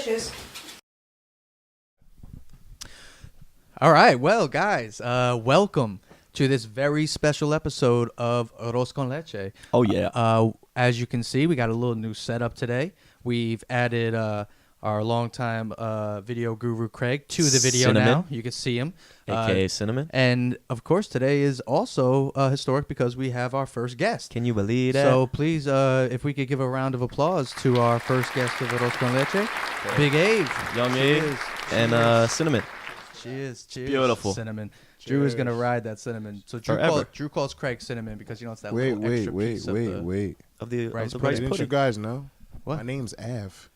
delicious. All right, well, guys, welcome to this very special episode of Arroz con Leche. Oh, yeah. As you can see, we got a little new setup today. We've added our longtime video guru, Craig, to the video Cinnamon. now. You can see him. A.K.A. Cinnamon. And, of course, today is also historic because we have our first guest. Can you believe that? So, please, if we could give a round of applause to our first guest of Arroz con Leche, Big Ave. Young Abe and Cinnamon. Cheers. Beautiful. Cinnamon. Drew is gonna ride that cinnamon. So Drew calls Craig Cinnamon because it's that little extra piece of the Of the rice rice pudding. Didn't you pudding. guys know? What? My name's Av.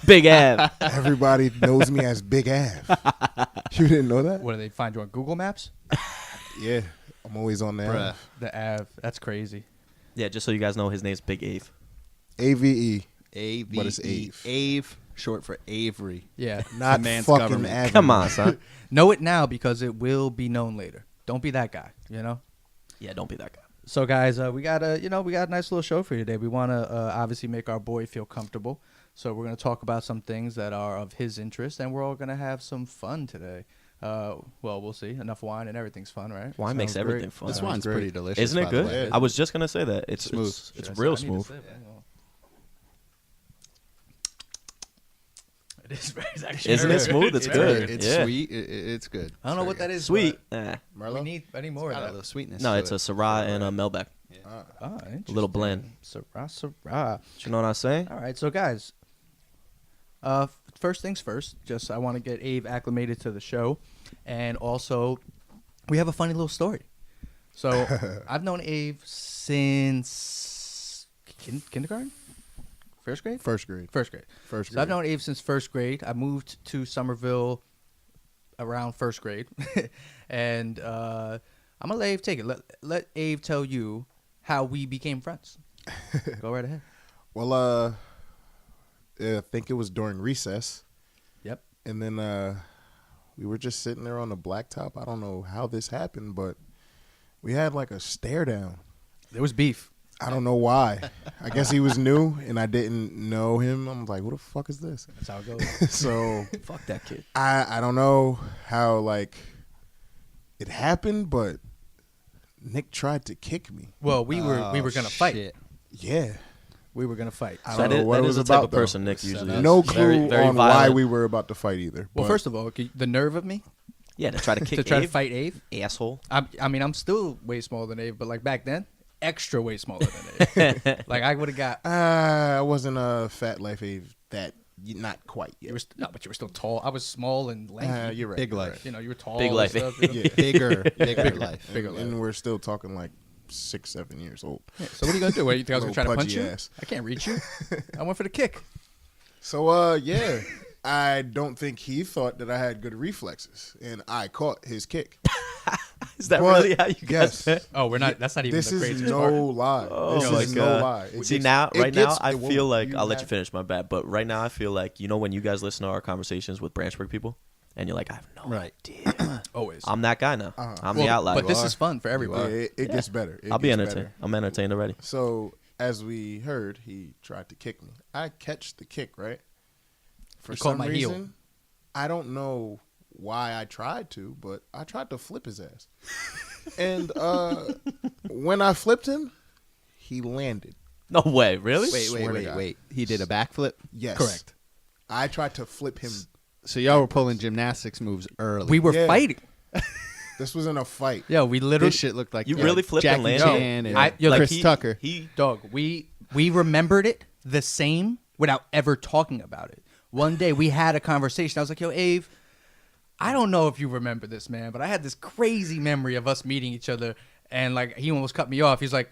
Big Ave. Everybody knows me as Big Av. You didn't know that? What do they find you on Google Maps? Yeah, I'm always on the Av. The Av. That's crazy. Yeah, just so you guys know, his name's Big Ave. AVE. A-V-E. But it's Ave. Ave, short for Avery. Yeah. Not man's fucking government. Av. Come on, son. Know it now because it will be known later. Don't be that guy. You know. Yeah, don't be that guy. So guys, we got a nice little show for you today. We want to obviously make our boy feel comfortable. So we're going to talk about some things that are of his interest, and we're all going to have some fun today. Well, we'll see. Enough wine and everything's fun, right? Wine makes Sounds everything great. fun. This Sounds wine's great. pretty delicious. Isn't it by the good? way. I was just going to say that. It's Smooth. It's Should I real say- I need to smooth. say it, man. It is. It's actually Isn't very it smooth? good. It's very good. It's Yeah. sweet. It's good. I don't know what that is. Sweet. but We Merlot? need more Got a of little that. sweetness. No, to it's a it. Syrah and a Melbeck. Ah, interesting. A little blend. Syrah. You know what I'm saying? All right, so guys, first things first. Just I want to get Abe acclimated to the show, and also we have a funny little story. So I've known Abe since kindergarten, first grade. First grade. First grade. First So I've grade. known Abe since first grade. I moved to Somerville around first grade, and I'm gonna let Abe take it. Let Abe tell you how we became friends. Go right ahead. Well, I think it was during recess. Yep. And then we were just sitting there on the blacktop. I don't know how this happened, but we had like a stare down. There was beef. I don't know why. I guess he was new and I didn't know him. I'm like, who the fuck is this? That's how it goes. So Fuck that kid. I don't know how like it happened, but Nick tried to kick me. Well, we were gonna fight. Shit. Yeah. We were gonna fight. I So don't that know is, what that it is was the type about, of though. person Nick usually is. No clue Very, very on why violent. we were about to fight either. Well, but first of all, the nerve of me Yeah, to try to kick to try Abe. to fight Abe. Asshole. I mean, I'm still way smaller than Abe, but like back then, extra way smaller than Abe. Like I would have got. I wasn't a fat life Ave that not quite yet. But you were still tall. I was small and lanky. You're right. Big you're life. right. You know, you were tall. Big and life. stuff, you know? Yeah. Bigger life. Bigger and, life. and we're still talking like 6-7 years old. Yeah, so what are you gonna do? What, you think I was gonna try to Little punch you? pudgy ass. I can't reach you. I went for the kick. So yeah, I don't think he thought that I had good reflexes, and I caught his kick. Is that But, really how you guys yes, met? Oh, we're not. That's not even this the is craziest no part. lie. Oh this my is God. no lie. It See gets- now, it right gets- now, I it won't- feel like you I'll let you have- finish. My bad, but right now I feel like when you guys listen to our conversations with Branchburg people, and you're like, I have no Right. idea. Always. I'm that guy now. Uh-huh. I'm Well, the outlier. But this You is are. fun for Yeah, everybody. it gets better. It I'll be gets entertained. better. I'm entertained already. So as we heard, he tried to kick me. I catch the kick, right? For You caught some my heel. reason, I don't know why I tried to, but I tried to flip his ass. And when I flipped him, he landed. No way, really? Swear to God. Wait. He did a backflip? Yes. Correct. I tried to flip him. So y'all were pulling gymnastics moves early. We were Yeah. fighting. This was in a fight. Yeah, we literally. This shit looked like You really flipped Jackie and landed? Chan and Yo, Chris he- Tucker. He Dog, we remembered it the same without ever talking about it. One day we had a conversation. I was like, yo, Abe, I don't know if you remember this, man, but I had this crazy memory of us meeting each other, and like he almost cut me off. He's like,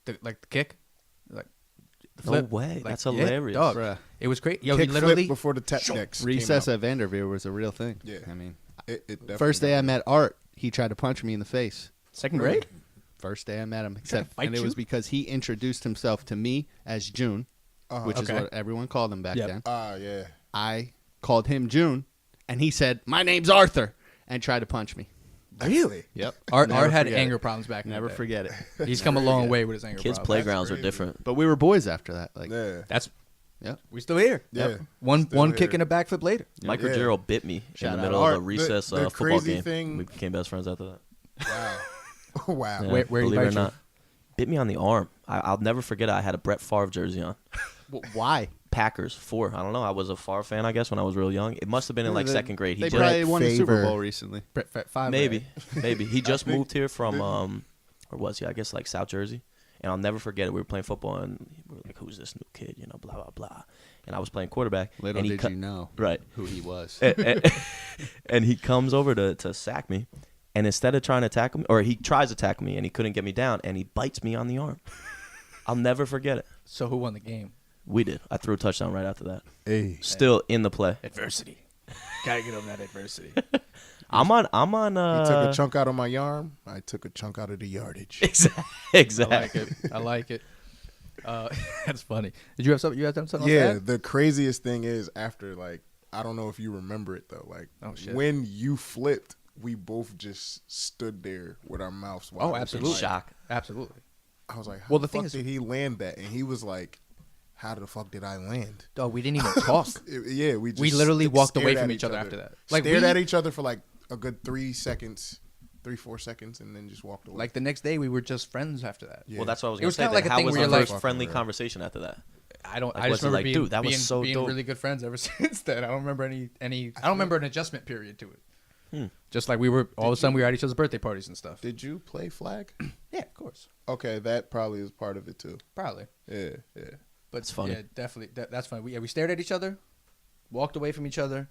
the kick? Like, the No flip? way. Like, That's yeah, hilarious. dog. Bruh. It was crazy. Yo, Kick he literally. flip before the tech decks. Recess came out. at Vanderveer was a real thing. Yeah. I mean, It definitely first day I did. met Art, he tried to punch me in the face. Second grade? First day I met him, except fight and it you? was because he introduced himself to me as June, which Okay. is what everyone called him back Yep. then. Yeah. I called him June, and he said, "My name's Arthur," and tried to punch me. Really? Yep. Art Never had forget anger it. problems back in the Never day. forget it. He's come a long way with his anger kids' problems. playgrounds are crazy. different. But we were boys after that. Like, Yeah. That's Yeah. We still here. Yeah. One Still kick here. and a backflip later. Mike Yeah. Ruggiero bit me Shout in out the middle Art. of a recess The football crazy game. thing- We became best friends after that. Wow. Wow. Yeah, Where he believe it or bite you? not, bit me on the arm. I'll never forget it. I had a Brett Favre jersey on. Why? Packers 4. I don't know. I was a Favre fan, I guess, when I was real young. It must have been in like second grade. He They just probably won the Super Favor. Bowl recently. Brett Favre. maybe he just moved here from or was he? I guess like South Jersey. And I'll never forget it. We were playing football and we were like, "Who's this new kid?" You know, blah blah blah. And I was playing quarterback. Little and he did you know right. who he was. And he comes over to sack me, and instead of trying to tackle me, or he tries to tackle me, and he couldn't get me down, and he bites me on the arm. I'll never forget it. So who won the game? We did. I threw a touchdown right after that. Hey. Still in the play. Adversity. Gotta get over that adversity. I'm on. You took a chunk out of my arm. I took a chunk out of the yardage. Exactly. I like it. I like it. That's funny. Did you have something? You have something? Yeah, Else to add? the craziest thing is after, like, I don't know if you remember it though. Like, Oh, shit. when you flipped, we both just stood there with our mouths wide. Oh, open. absolutely. Shock. Absolutely. I was like, how Well, the the thing fuck is- did he land that? And he was like, how the fuck did I land? Dog, we didn't even talk. Yeah, we just We literally walked stared away at from each other after that. Like, Stared we- at each other for like a good 3 seconds, 4 seconds, and then just walked away. Like the next day, we were just friends after that. Yeah. Well, that's what I was It going to was say. kinda like a How thing was where the you're first like- friendly conversation after that? I don't. Like, I was just it remember like, being, dude, that was being, so being dope. really good friends ever since then. I don't remember any. I don't remember an adjustment period to it. Just like we were all of a sudden we were at each other's birthday parties and stuff. Did you play flag? Yeah, of course, Okay, that probably is part of it too. probably. Yeah, yeah. But It's funny. Yeah, definitely. That's funny. We stared at each other, walked away from each other.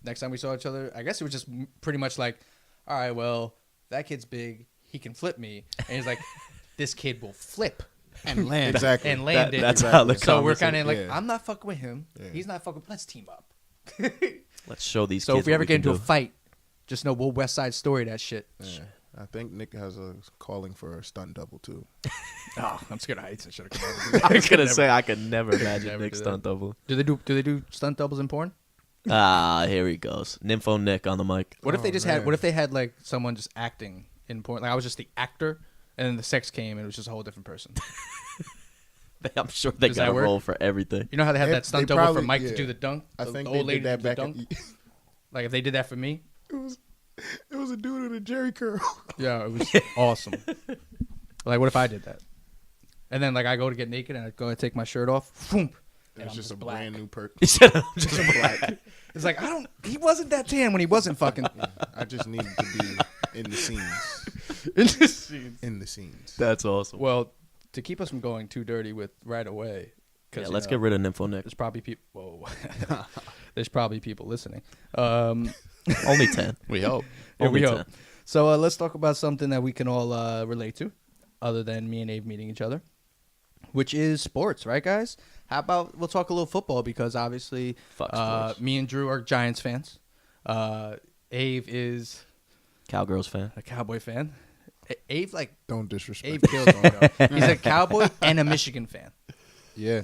Next time we saw each other, I guess it was just pretty much like, all right, well, that kid's big. He can flip me, and he's like, this kid will flip And land. Exactly. and land it. That's how the So we're conversation- kind of like, Yeah. I'm not fucking with him. Yeah. He's not fucking. Let's team up. Let's show these So kids if we what ever get can into a do. fight, just know we'll West Side Story that shit. Yeah. I think Nick has a calling for a stunt double too. Oh, I'm scared of heights. I should have come I was going to say, I could never imagine never Nick do that. stunt double. Do they do stunt doubles in porn? Here he goes. Nympho Nick on the mic. What if they Oh, just man. had? What if they had like someone just acting in porn? Like I was just the actor, and then the sex came, and it was just a whole different person. I'm sure they Does got that a work? role for everything. You know how they had They- that stunt they double for probably- Mike yeah. to do the dunk? I The think old they lady did that to do the back. dunk. Like if they did that for me, It was a dude in a Jerry curl. yeah, it was awesome. Like what if I did that? And then like I go to get naked and I go and take my shirt off. Boom, It and was I'm just a black. brand new perk. He said, I'm just black. It's like he wasn't that tan when he wasn't fucking I just needed to be in the scenes. in the scenes. In the scenes. That's awesome. Well, to keep us from going too dirty with right away, Yeah, you let's know, get rid of Nympho Nick. There's probably people. Whoa, there's probably people listening. Only 10. We hope. Here Only we 10. go. So let's talk about something that we can all relate to, other than me and Abe meeting each other, which is sports, right, guys? How about we'll talk a little football because obviously, Fuck sports. me and Drew are Giants fans. Abe is Cowgirls fan. a Cowboy fan. Abe like Don't disrespect. Abe kills me, bro. He's a Cowboy and a Michigan fan. Yeah.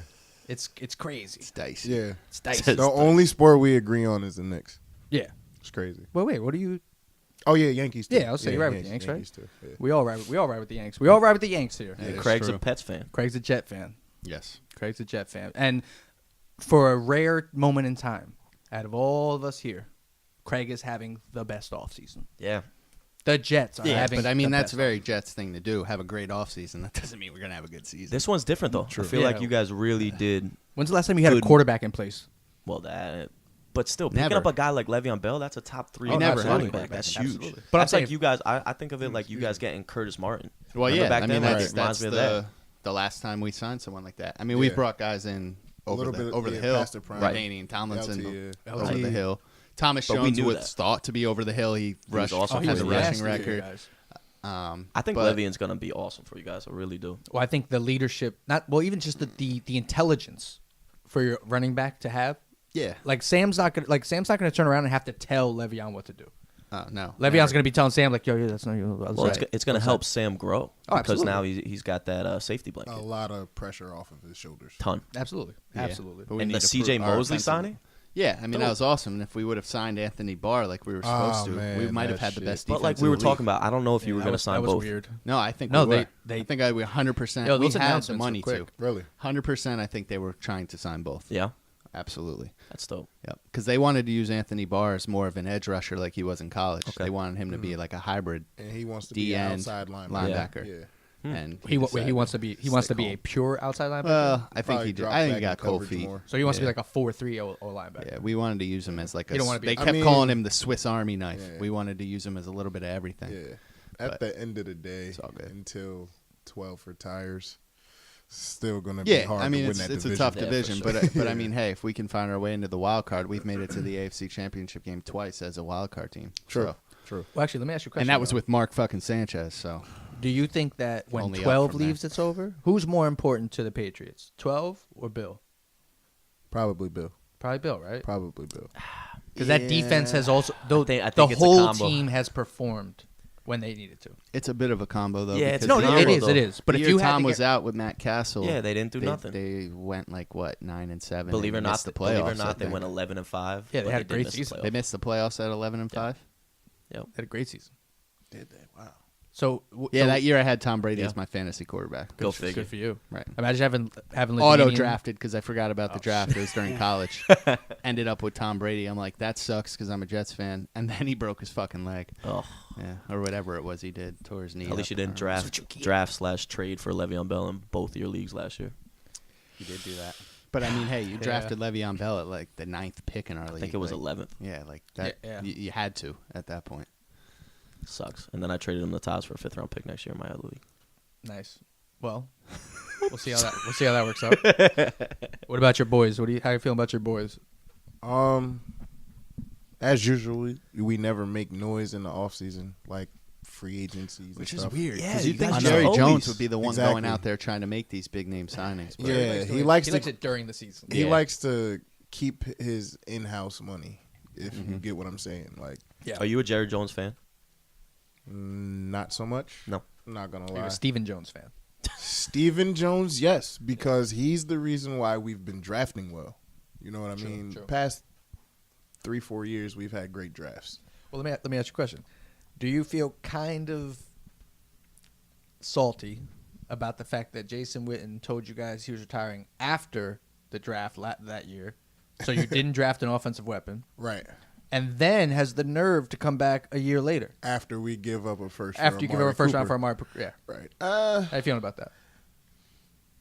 It's crazy. It's dicey. Yeah. It's dicey. The only sport we agree on is the Knicks. Yeah. It's crazy. Wait. What do you? Oh yeah, Yankees too. Yeah, I'll say you're right with the Yanks, right? Yankees too. Yeah. We all ride. We all ride with the Yanks. We all ride with the Yanks here. Yeah, it's Craig's true. a Pets fan. Craig's a Jet fan. Yes. Craig's a Jet fan. And for a rare moment in time, out of all of us here, Craig is having the best offseason. Yeah. The Jets are Yeah, having but I mean the that's best very Jets thing to do. Have a great offseason. That doesn't mean we're gonna have a good season. This one's different, though. I feel Yeah. like you guys really did When's the last time you had a Good. quarterback in place? well that. But still, picking Never. up a guy like Le'Veon Bell, that's a top 3 Oh, never had a running absolutely. back. That's Absolutely. huge. But But I'm that's like saying- you guys. I think of it like you guys getting Curtis Martin. Well, Remember yeah. back I then? mean Like, that's it reminds me of the last time we signed someone like that. I mean we've Yeah. brought guys in over little the bit, over the yeah, hill. past their prime. Right. Danny and Tomlinson LT, yeah. over LT. the hill. Thomas But we Jones knew was that. thought to be over the hill. He rushed. awesome he has for a you guys. rushing nasty for you record. guys. I think but- Le'Veon's gonna be awesome for you guys. I really do. Well, I think the leadership, even just the intelligence for your running back to have. Yeah. Like Sam's not gonna turn around and have to tell Le'Veon what to do. No. Le'Veon's gonna be telling Sam like, "Yo, that's not you." Well, it's going to help Sam grow Oh, because now absolutely. he's got that safety blanket. A lot of pressure off of his shoulders. ton. Absolutely, Yeah. absolutely. But we And need the to C.J. prove our Mosley offensive- signing, Yeah, I mean, that was awesome. And if we would have signed Anthony Barr like we were supposed to, man, we might have that had the shit. best But defense. like we in were the talking league. about, I don't know if you were going to sign that was both. weird. No, I think No, we were. they- I think we 100%. Yo, We those had the announcements were money quick. to. Really? 100%. I think they were trying to sign both. Yeah, Absolutely. that's dope. Yep. Because they wanted to use Anthony Barr as more of an edge rusher like he was in college. Okay. They wanted him to be like a hybrid And he wants to be D an end outside linebacker. Yeah. And He decided- wants to be home. a pure outside linebacker. Well, I think Probably he did. drop I think he back got in cold coverage feet. more. So he wants to be Yeah. like a 4-3 or linebacker. Yeah, we wanted to use him as like You don't wanna a. be- They I kept mean- calling him the Swiss Army knife. Yeah. We wanted to use him as a little bit of everything. Yeah. At But the end of the day, it's all good. until 12 retires, still going to be Yeah, hard I mean to win it's that it's division. a tough Yeah, for division, sure. but I mean, hey, if we can find our way into the wild card, we've made it to the AFC Championship game twice as a wild card team. True. So- True. Well, actually, let me ask you a question. and that was though. with Mark fucking Sanchez. So Do you think that when Only up 12 from there. leaves, it's over? Who's more important to the Patriots, 12 or Bill? Probably Bill. Probably Bill, right? Probably Bill. Because that defense has also though I think the it's a whole combo. team has performed when they needed to. it's a bit of a combo, though. Yeah, it's because a No, the combo, year- though. it is. But the if year you had Tom to was get, out with Matt Castle, Yeah, they didn't do nothing. They went like what 9-7. Believe it or and not, missed the playoffs. believe it or I not, they think. went 11-5. Yeah, they but had a did great miss the season. playoffs. They missed the playoffs at 11-5. Yep. had a great season. Did they? Wow. So Yeah, so that year I had Tom Brady Yeah. as my fantasy quarterback. Go good, figure. Good for you. Right. Imagine having Auto Ladinian- drafted because I forgot about the draft. It was during college. Ended up with Tom Brady. I'm like, that sucks because I'm a Jets fan. And then he broke his fucking leg. Oh, Yeah, or whatever it was he did. Tore his knee. at least up. you didn't draft/trade for Le'Veon Bell in both your leagues last year. He did do that. But I mean, hey, you drafted Le'Veon Bell at like the 9th pick in our league. I think it was like, 11th. Yeah, like that. Yeah. You had to at that point. Sucks. And then I traded him the Ties for a 5th round pick next year in my other league. Nice. Well, we'll see how that works out. What about your boys? How you feeling about your boys? As usual, we never make noise in the off season, like free agencies, Which and is stuff. weird. Yeah, Because you you think guys Jerry are Jones homies. would be the one Exactly. going out there trying to make these big name signings. But Yeah, he likes to it during the season. he Yeah. likes to keep his in-house money. If you get what I'm saying, like Yeah. Are you a Jerry Jones fan? not so much. No. I'm not gonna You're lie. a Stephen Jones fan. Stephen Jones, yes, because he's the reason why we've been drafting well. You know what I True, mean? true. Past 3-4 years, we've had great drafts. Well, let me ask you a question. Do you feel kind of salty about the fact that Jason Witten told you guys he was retiring after the draft that year, so you didn't draft an offensive weapon, Right. and then has the nerve to come back a year later After we give up a first after you give up a first round for Amari? Yeah. Right. How you feeling about that?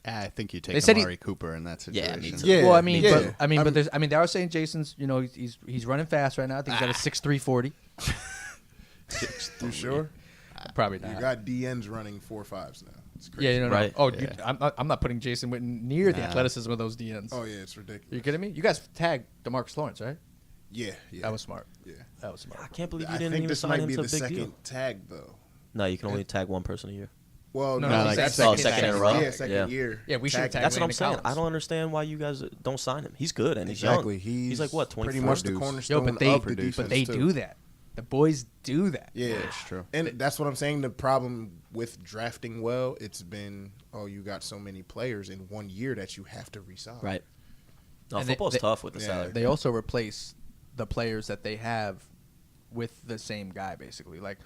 I think you They take said he- Amari Cooper in that Yeah, situation. me too. Yeah. Well, I mean, yeah. but they are saying Jason's. You know, he's running fast right now. I think he's got a 6'3" 40. You sure? Probably You not. got DNs running 4.5s now. It's crazy. Yeah, you know. Right. Oh, Yeah. I'm not putting Jason Witten near the Nah. athleticism of those DNs. Oh yeah, it's ridiculous. Are you kidding me? You guys tagged DeMarcus Lawrence, right? Yeah, yeah. That was smart. yeah. That was smart. I can't believe you I didn't think even this sign might him be to a the big second deal. tag though. No, you can only tag one person a year. Well, No, no, like that's second second in a row. Yeah, second Yeah. year. Yeah, we should Tag- tag That's what I'm Landon saying. Collins. I don't understand why you guys don't sign him. He's good and he's Exactly. young. He's like what, pretty 24? much the Dudes. cornerstone Yo, but they of the defense but they too. do that. The boys do that. Yeah, That's true. And that's what I'm saying. The problem with drafting well, it's been, you got so many players in 1 year that you have to resign. Right. No, And they- football's they- tough with the yeah. salary. They also replace the players that they have with the same guy, basically. Like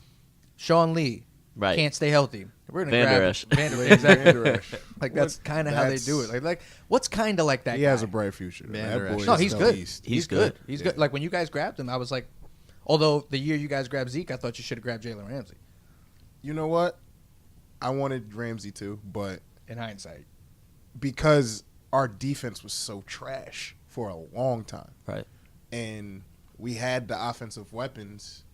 Sean Lee Right. can't stay healthy. We're gonna Van Der grab Esch. Van Der- exactly. Van Der Esch. Like that's kind of how they do it. Like what's kind of like that? He guy? has a bright future. Van That Der boy Esch. is No, he's the good. beast. He's good. He's good. Like when you guys grabbed him, I was like, although the year you guys grabbed Zeke, I thought you should have grabbed Jalen Ramsey. You know what? I wanted Ramsey too, but In hindsight, because our defense was so trash for a long time, Right. and we had the offensive weapons,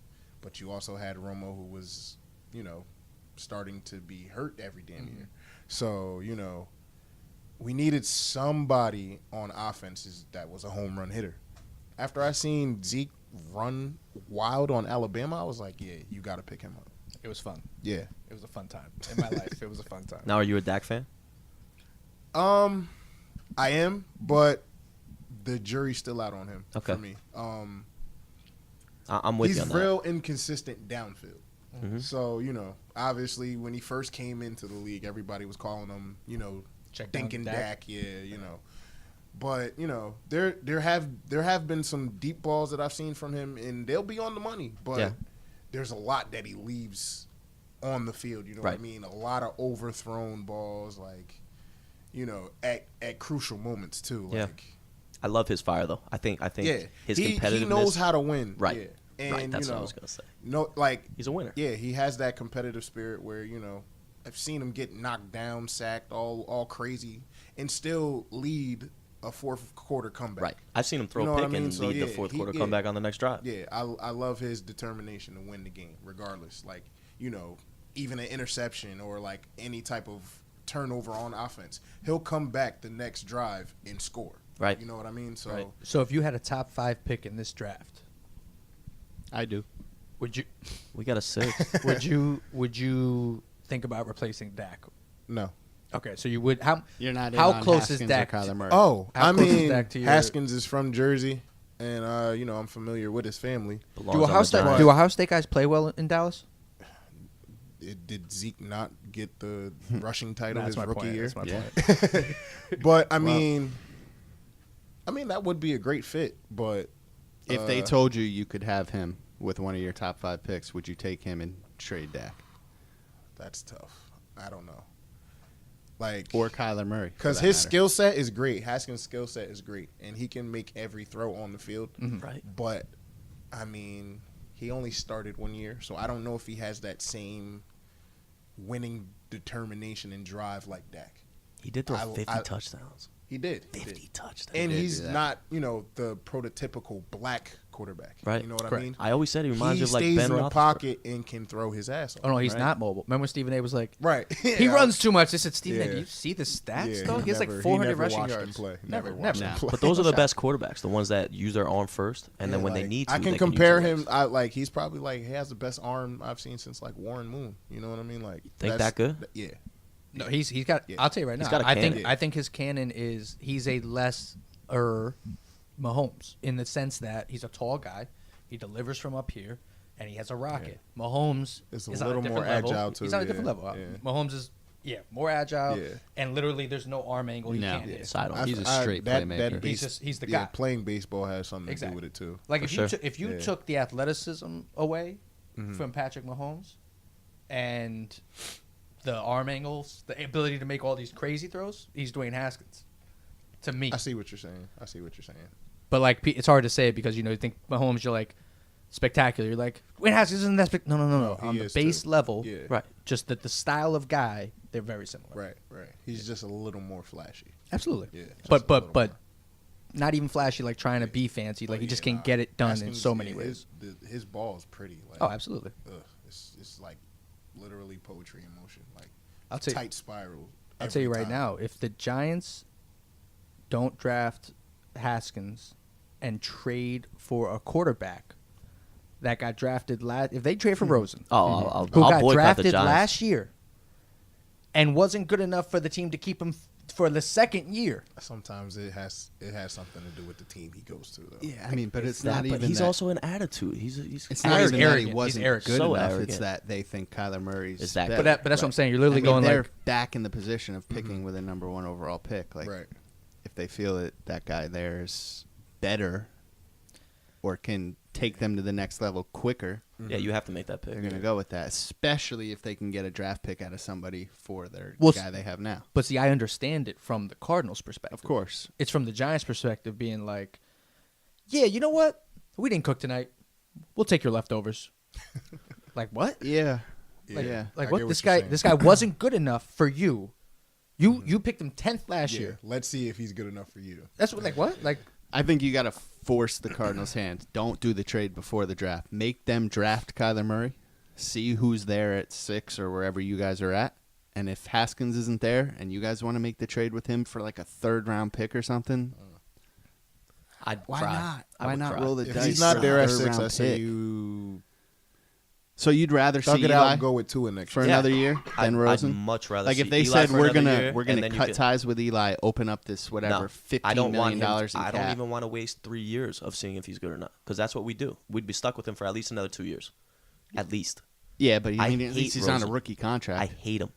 but you also had Romo, who was, starting to be hurt every damn year. So, we needed somebody on offenses that was a home run hitter. After I seen Zeke run wild on Alabama, I was like, yeah, you got to pick him up. it was fun. Yeah. It was a fun time in my life. It was a fun time. Now, are you a Dak fan? I am, but the jury's still out on him Okay. for me. I'm with He's you on real inconsistent downfield. Mhm. So, obviously when he first came into the league, everybody was calling him, Check down thinking Dak. Dak, yeah, But you know, there have been some deep balls that I've seen from him, and they'll be on the money. But there's a lot that he leaves on the field. You know what I mean? A lot of overthrown balls, like at crucial moments too. Like, I love his fire though. I think his competitiveness. He knows how to win. Right. Yeah. And, right. That's what I was gonna say. No, like he's a winner. Yeah, he has that competitive spirit where I've seen him get knocked down, sacked, all crazy, and still lead a fourth quarter comeback. Right. I've seen him throw a pick and lead the fourth quarter comeback on the next drive. Yeah, I love his determination to win the game, regardless. Like even an interception or like any type of turnover on offense, he'll come back the next drive and score. Right. You know what I mean? So, So if you had a top 5 pick in this draft, I do. would you We got a 6. would you think about replacing Dak? no. Okay, so you would. How You're not in how on close Haskins is Dak? or Kyler Murray. Oh, How I close is mean, Dak to your- Haskins is from Jersey, and I'm familiar with his family. Do Ohio State guys play well in Dallas? Did Zeke not get the rushing title That's his my rookie point. year? That's my point. But I mean, that would be a great fit. But If they told you could have him with one of your top 5 picks, would you take him and trade Dak? that's tough. I don't know. Like Or Kyler Murray? because his skill set is great. Haskins' skill set is great, and he can make every throw on the field. Right. But I mean, he only started 1 year, so I don't know if he has that same winning determination and drive like Dak. He did throw 50 touchdowns. He did. 50 touchdowns. And did he's do that. not, the prototypical black quarterback. Right. You know what Correct. I mean? I always said he reminds He you of like stays Ben in the Roethlisberger. pocket and can throw his ass off. Oh no, he's right? not mobile. Remember Stephen A was like, Right. he runs too much. They said, Stephen A, Yeah. do you see the stats Yeah, though? He has like never- 400 never rushing watched him yards. play. Never, Never never. watched him Nah. play. But those are the shot. best quarterbacks, the ones that use their arm first, and then when they need to, I can they compare use him. their legs. He's probably he has the best arm I've seen since like Warren Moon. You know what I mean? Like Think that's- that good? Yeah. No, he's got. Yeah. I'll tell you right He's now. got a I think cannon. I think his cannon is he's a lesser Mahomes in the sense that he's a tall guy. He delivers from up here, and he has a rocket. Mahomes It's a is on little different more level. agile, too, He's on a yeah, different level. yeah. Mahomes is more agile, Yeah. and literally there's no arm angle he No. can't hit. Sidearm. He's a straight playmaker. He's the yeah, guy. playing baseball has something to Exactly. do with it too. Like For if sure. you Yeah. took the athleticism away Mm-hmm. from Patrick Mahomes and the arm angles, the ability to make all these crazy throws, he's Dwayne Haskins. To me, I see what you're saying. but like it's hard to say it because you think Mahomes, you're like spectacular. You're like Dwayne Haskins isn't that spectacular. No. he On the is, base too. level, Yeah. Right. just that the style of guy, they're very similar. Right. He's just a little more flashy. Absolutely. Yeah, just a but little more. not even flashy like trying to be fancy. Like he just can't get it done in Haskins, so many yeah, ways. His ball is pretty. Like, Oh, absolutely. It's like literally poetry in motion. Like I'll tell you. tight spiral. I'll tell you every right time. now, if the Giants don't draft Haskins and trade for a quarterback that got drafted if they trade for Rosen, Oh, I'll who got boycott the drafted Giants. last year and wasn't good enough for the team to keep him for the second year. Sometimes it has something to do with the team he goes to though. Yeah, I mean, but it's That, not but even he's that. also an attitude. He's It's not even that he arrogant. He's wasn't arrogant. good So enough. It's arrogant. that they think Kyler Murray's Is that better. good? But that's what I'm saying. You're literally I mean, going they're like, back in the position of picking with a number 1 overall pick. Like, Right. if they feel that that guy there is better or can take them to the next level quicker, Yeah, you have to make that pick. they're going to go with that, especially if they can get a draft pick out of somebody for their Well, guy they have now. but see, I understand it from the Cardinals' perspective. Of course. It's from the Giants' perspective being like, yeah, you know what? We didn't cook tonight. We'll take your leftovers. Like what? Yeah. Like, Yeah. like I what? get This what you're guy, saying. this guy wasn't good enough for you. You picked him 10th last Yeah. year. Let's see if he's good enough for you. That's what, like what? Like I think you got to force the Cardinals' hand. Don't do the trade before the draft. Make them draft Kyler Murray. See who's there at 6 or wherever you guys are at. And if Haskins isn't there and you guys want to make the trade with him for like a 3rd-round pick or something, I'd why try. not? I Why would not try. roll the If dice? he's not for there a at 6, 3rd-round I say pick? you So you'd rather thug see it out Eli and go with Tua next for year. Yeah. another year than I'd Rosen? much rather Like if see they Eli said for we're another gonna year, we're and gonna then you cut can- ties with Eli, open up this whatever No, $15 I don't want million him. dollars in I cap. don't even want to waste 3 years of seeing if he's good or not, because that's what we do. We'd be stuck with him for at least another 2 years, at least. Yeah, but I at hate least he's on a Rosen. rookie contract. I hate him.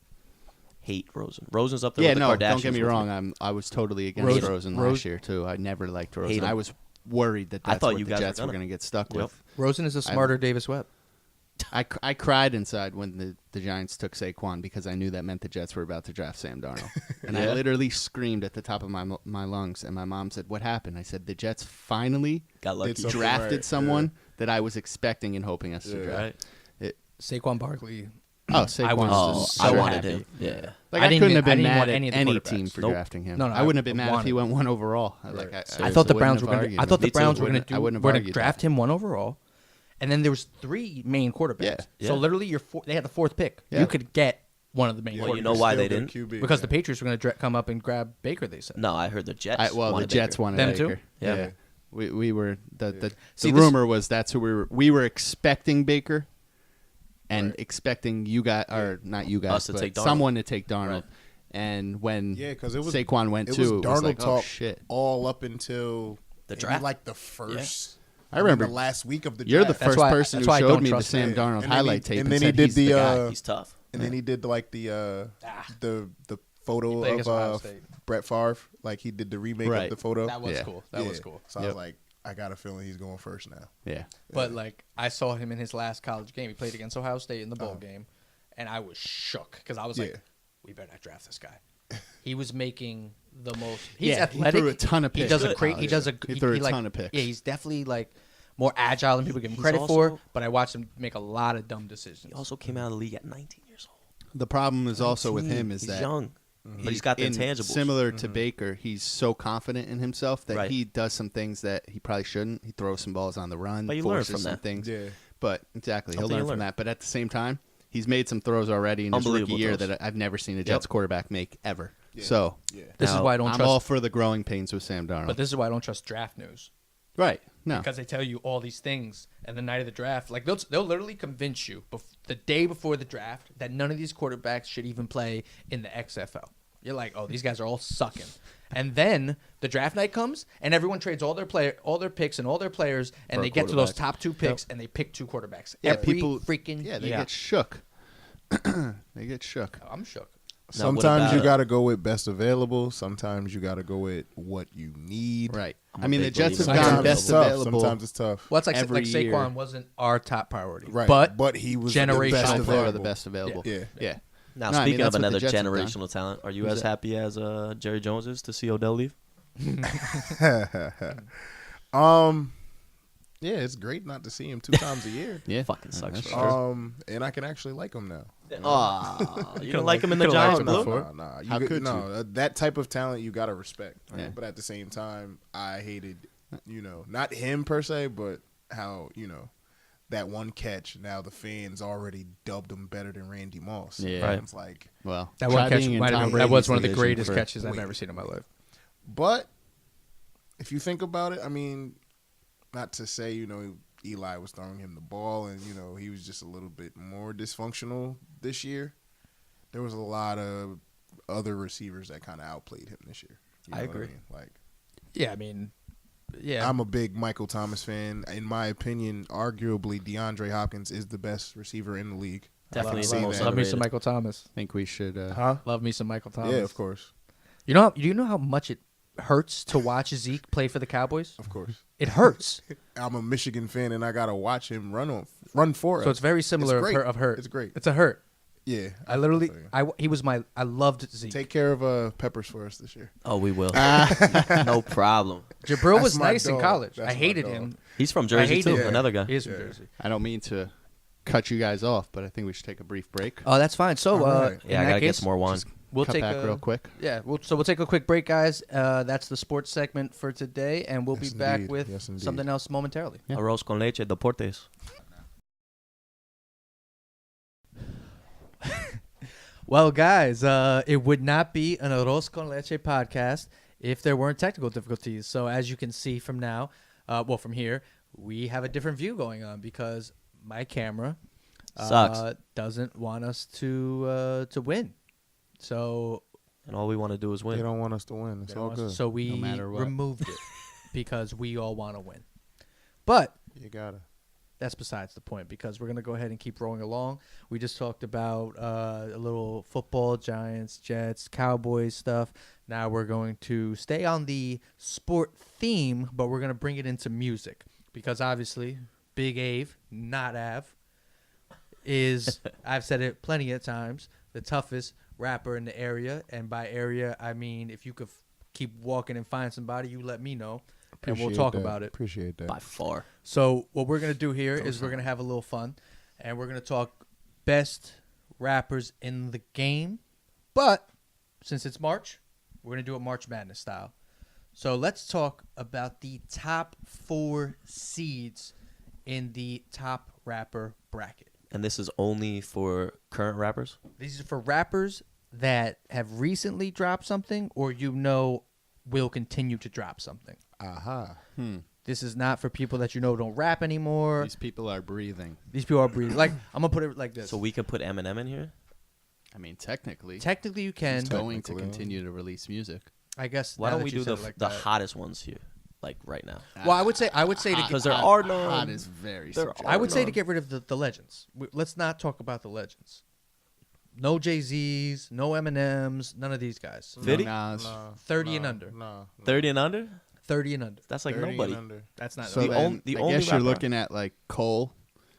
hate Rosen. Rosen's up there Yeah, with the no, Kardashians. don't get me with wrong. I was totally against Rosen Rose- last year too. I never liked Rosen. Hate him. I was worried that I that's thought what you the guys were Jets were gonna. going to get stuck Yep. with. Rosen is a smarter Davis Webb. I cried inside when the Giants took Saquon because I knew that meant the Jets were about to draft Sam Darnold. And I Yeah. literally screamed at the top of my lungs. And my mom said, "What happened?" I said, "The Jets finally Got lucky. Did something drafted right, someone that I was expecting and hoping us to Yeah. draft." Right. Saquon Barkley. Oh, Saquon was was so I so wanted happy. him. Yeah. Like I I, didn't couldn't even- have I been didn't mad want at any of the any quarterbacks. team for Nope. drafting him. No, no, I wouldn't have been I mad if he wanted went 1 overall. Right. I thought the Browns were going going to. to. I thought the Me too. Browns were going I wouldn't to have were going to argued draft him 1 overall, and then there was 3 main quarterbacks. Yeah. So Yeah. literally, they had the 4th pick. Yeah. You could get one of the main Well, you quarterbacks know why Still they their didn't? QB, because yeah. the Patriots were going to come up and grab Baker. They said. No, I heard the Jets. The wanted Jets Baker. wanted Them Baker. too? Yeah. We were the See, this- rumor was that's who we were expecting Baker, and Right. expecting you guys or not you guys Us to but take Darnold. someone to take Darnold. Right. And when Yeah, because it was Saquon went it too, was it was Darnold like, oh talk shit. all up until The maybe draft? like the first. I remember the last week of the You're the draft. first why- person that's who why I showed don't me the trust Sam him. Darnold And then highlight he- tape and and then he said did he's the the, guy. He's tough. And then he did like the photo He played against Ohio of State. Brett Favre, like he did the remake Right. of the photo. That was Yeah. cool. That was Yeah. cool. So I Yep. was like, I got a feeling he's going first now. Yeah. But like, I saw him in his last college game. He played against Ohio State in the bowl game, and I was shook because I was Yeah. like, "We better not draft this guy." He was making the most. He's Yeah, he athletic. threw a ton of He picks does in a great. He college. does a. He threw a like- ton of picks. Yeah, he's definitely like more agile than people give him He's credit also- for. But I watched him make a lot of dumb decisions. He also came out of the league at 19 years old. The problem is also with 19. him is he's that young, but he's got the intangibles. Similar to Baker, he's so confident in himself that Right. he does some things that he probably shouldn't. He throws some balls on the run, But you learn forces from some that. things. Yeah. But exactly, he'll Something you learn from learn. that. But at the same time, he's made some throws already in his rookie Unbelievable year throws. that I've never seen a Jets quarterback make ever. Yeah. So Yeah. This is Now, why I don't I'm trust. all for the growing pains with Sam Darnold. but this is why I don't trust draft news. right? No, Because they tell you all these things, and the night of the draft, like they'll literally convince you the day before the draft that none of these quarterbacks should even play in the XFL. You're like, oh, these guys are all sucking. And then the draft night comes, and everyone trades all their picks, and all their players, and For a they get to those quarterback. top 2 picks, and they pick 2 quarterbacks. Yeah, Every people- freaking yeah, they year. get shook. They get shook. I'm shook. Now, what Sometimes about, you got to go with best available. Sometimes you got to go with what you need. Right. I'm I a mean, the big Jets have believer. gone Sometimes best it's tough. available. Sometimes it's tough. Well, it's Every like year. Saquon wasn't our top priority, Right. But he was generational the best By far available. the best available. Yeah. Yeah. Now, No, I mean, speaking that's of what the another Jets have done. generational talent, are you Who's as that? happy as Jerry Jones is to see Odell leave? Yeah, it's great not to see him 2 times a year. Yeah. Fucking sucks. That's bro. true. And I can actually like him now. You don't like him in the could've liked Giants, him Blue? before. Nah. How could no, you? that type of talent you gotta respect. Right? Yeah. But at the same time, I hated, not him per se, but how that one catch. Now the fans already dubbed him better than Randy Moss. Yeah. Right. It's like, Well, that try one catch being in might have Tom been, that was Brady's one of the division greatest for- catches I've Wait. ever seen in my life. but if you think about it, I mean, not to say Eli was throwing him the ball, and he was just a little bit more dysfunctional this year. There was a lot of other receivers that kind of outplayed him this year. You I know what agree. mean? Like, Yeah, I mean, yeah. I'm a big Michael Thomas fan. In my opinion, arguably DeAndre Hopkins is the best receiver in the league. Definitely Love the that. most Love me some underrated. Michael Thomas. I think we should. Love me some Michael Thomas. Yeah, of course, Do you know how much it hurts to watch Zeke play for the Cowboys? of course. It hurts. I'm a Michigan fan, and I gotta watch him run for us. So it's very similar It's great. of hurt. It's great. It's a hurt. Yeah, I literally, feel you. I loved Zeke. Take care of Peppers for us this year. Oh, we will. No problem. Jabril That's was my nice in dog. college. That's I my hated dog. him. He's from I Jersey, hated too. him. Another guy. He is from Yeah. Jersey. I don't mean to cut you guys off, but I think we should take a brief break. Oh, that's fine. So, All right. Yeah, I got to get some more wine. We'll Cut take back real quick. Yeah, we'll take a quick break, guys. That's the sports segment for today, and we'll Yes, be back indeed. with Yes, indeed. something else momentarily. Yeah. Arroz con leche, deportes. Well, guys, it would not be an Arroz con Leche podcast if there weren't technical difficulties. So as you can see from now, from here, we have a different view going on because my camera Sucks. doesn't want us to win. So And all we want to do is They win. don't want us to win. It's all good. So we No matter what. removed it because we all want to win. But You gotta. that's besides the point because we're going to go ahead and keep rolling along. We just talked about a little football, Giants, Jets, Cowboys stuff. Now we're going to stay on the sport theme, but we're going to bring it into music because obviously Big Ave, not Av, is, I've said it plenty of times, the toughest rapper in the area. And by area, I mean if you could keep walking and find somebody, you let me know. And we'll talk about it. Appreciate that. By far. So what we're going to do here is we're going to have a little fun. And we're going to talk best rappers in the game. But since it's March, we're going to do it March Madness style. So let's talk about the top 4 seeds in the top rapper bracket. And this is only for current rappers? These are for rappers that have recently dropped something or will continue to drop something. Aha. This is not for people that don't rap anymore. These people are breathing. These people are breathing. Like, I'm going to put it like this. So we can put Eminem in here? I mean, technically You can. he's going to continue to release music. I guess. Why now don't that we you do said the it like the that. hottest ones here, like right now? Well, I would say to Because there are no... Hot is very there subjective. I would say to no. get rid of the legends. Let's not talk about the legends. No Jay-Z's, no Eminems, none of these guys. No 50? Nas. 30 and under. No. 30 and under? 30 and under. That's like 30 nobody. and under. That's not. So The then, on- the I only guess you're rapper- looking at like Cole,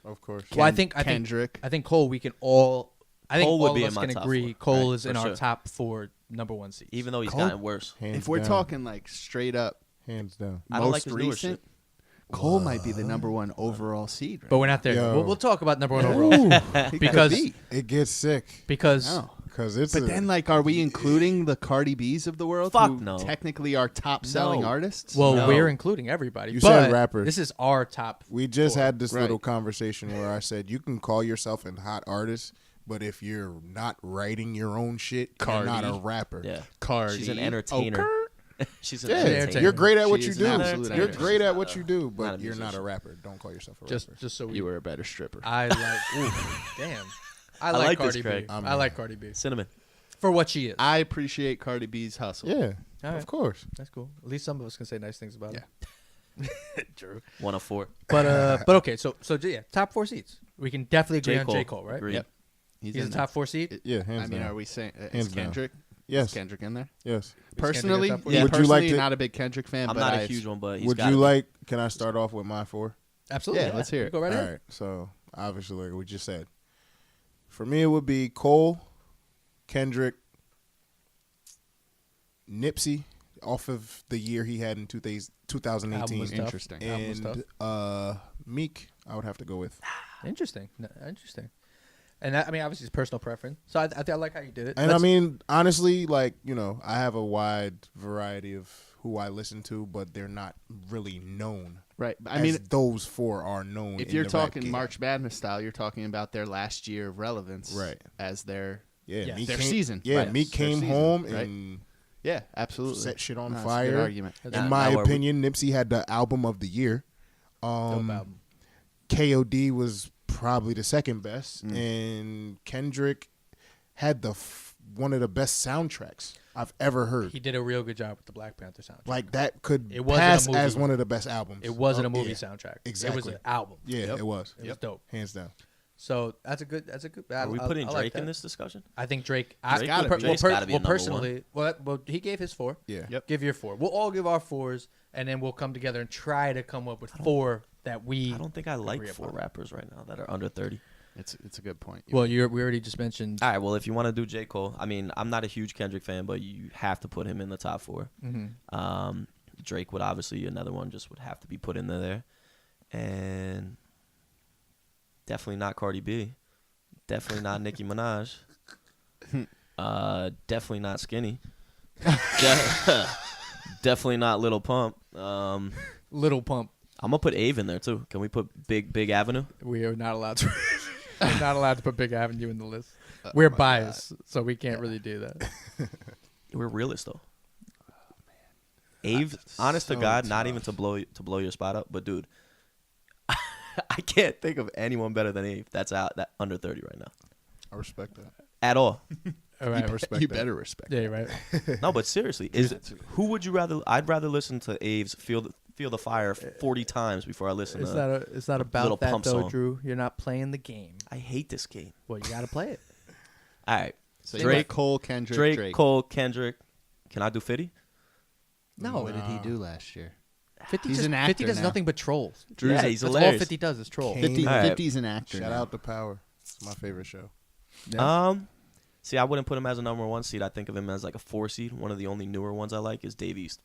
Of course. Well, I think Kendrick. I think Cole. We can all. I think Cole would all be of in us my can top agree. 4. Cole Right, is in for our sure. top 4 number 1 seeds. Even though he's Cole- gotten worse. Hands If we're down. talking like straight up, Hands down. I don't like most his newer recent, shit. Cole might be the number 1 overall seed. Right But we're not there. Yo. We'll talk about number 1 overall He could because- be. It gets sick because No. because it's. But then, like, are we including the Cardi B's of the world? Fuck who no. technically are top-selling No. artists. well, No. we're including everybody. You but said rappers. This is our top. we just 4. had this Right. little conversation where I said you can call yourself a hot artist, but if you're not writing your own shit, you're not a Cardi. rapper. Yeah. Cardi. She's an entertainer. Oker. She's an Yeah, entertainer. you're great at what She you is do. an absolute You're entertainer. great at what you do, Not but a you're not a musician. rapper. Don't call yourself a Just rapper. so we. You were a better stripper. I like. Ooh, damn. I like like this, Cardi B. Craig. I like Cardi B Cinnamon. for what she is. I appreciate Cardi B's hustle. Yeah, All right. of course. That's cool. At least some of us can say nice things about Yeah. it. True. 1 of 4. But okay, so yeah, top 4 seeds. We can definitely agree on J. Cole, right? Agreed. Yep. He's in the top 4 seed. Yeah, hands I mean, down. are we saying is Hands down. Kendrick? Yes. Is Kendrick in there? Yes. Personally, top four? yeah. Would you like Personally, to- not a big Kendrick fan, I'm but not I a huge one, but he's Would got you like? Can I start off with my 4? Absolutely. Yeah, let's hear it. Go right All ahead. right. So obviously, like we just said, for me it would be Cole, Kendrick, Nipsey, off of the year he had in 2018, Album was tough. Interesting. Album was tough. and Meek. I would have to go with. Interesting. No, interesting. And that, I mean, obviously, it's personal preference. So I like how you did it. And I mean, honestly, like, you know, I have a wide variety of who I listen to, but they're not really known. Right. I as mean, those 4 are known. if in you're the rap talking game. March Madness style, you're talking about their last year of relevance, Right. As their Yeah. Meek their came, season. Yeah, Right. Meek Their came season, home right. and yeah, absolutely set shit on No, it's a good fire. argument. That's In Now- my now are we- opinion, Nipsey had the album of the year. dope album. KOD was probably the second best, and Kendrick had one of the best soundtracks I've ever heard. He did a real good job with the Black Panther soundtrack. Like that could It wasn't a pass movie. as one of the best albums. It wasn't a movie yeah. soundtrack. It Exactly. was an album. Yeah, Yep. it was. It was dope. Hands down. So that's a good. Are we putting I like Drake in that. this discussion? I I think Drake gotta be- Drake's gotta be a number personally, well, he gave his 4. Yeah. Yep. Give your 4. We'll all give our 4s, and then we'll come together and try to come up with 4 that we. I don't think I like agree 4 upon. rappers right now that are under 30. It's a good point. Well, we already just mentioned. All right, well, if you want to do J. Cole, I mean, I'm not a huge Kendrick fan, but you have to put him in the top 4. Mhm. Drake would obviously, another one just would have to be put in there. And definitely not Cardi B. Definitely not Nicki Minaj. Definitely not Skinny. Definitely not Lil Pump. Little Pump. I'm going to put Ave in there, too. Can we put Big Avenue? We are not allowed to. We're not allowed to put Big Avenue in the list. We're biased, so we can't really do that. We're realists, though. Ave, honest to so God, not tough. even to blow your spot up, but dude, I can't think of anyone better than Ave that's out that under 30 right now I respect that. at all. All right, respect you that. better respect. Yeah, you're right. No, but seriously, who would you rather? I'd rather listen to Ave's Feel feel the fire 40 times before I listen to It's not about little that pump though, song. Drew. You're not playing the game. I hate this game. Well, you got to play it. All right. So Drake, Cole, Kendrick, Drake, Cole, Kendrick. Can I do 50? No, What did he do last year? 50 He's just, an actor 50 does now. nothing but troll. Yeah, he's That's hilarious. all 50 does is troll. Kane. 50, All right. 50's an actor. Shout now. out to Power. It's my favorite show. See, I wouldn't put him as a number 1 seed. I think of him as like a 4 seed. One of the only newer ones I like is Dave East.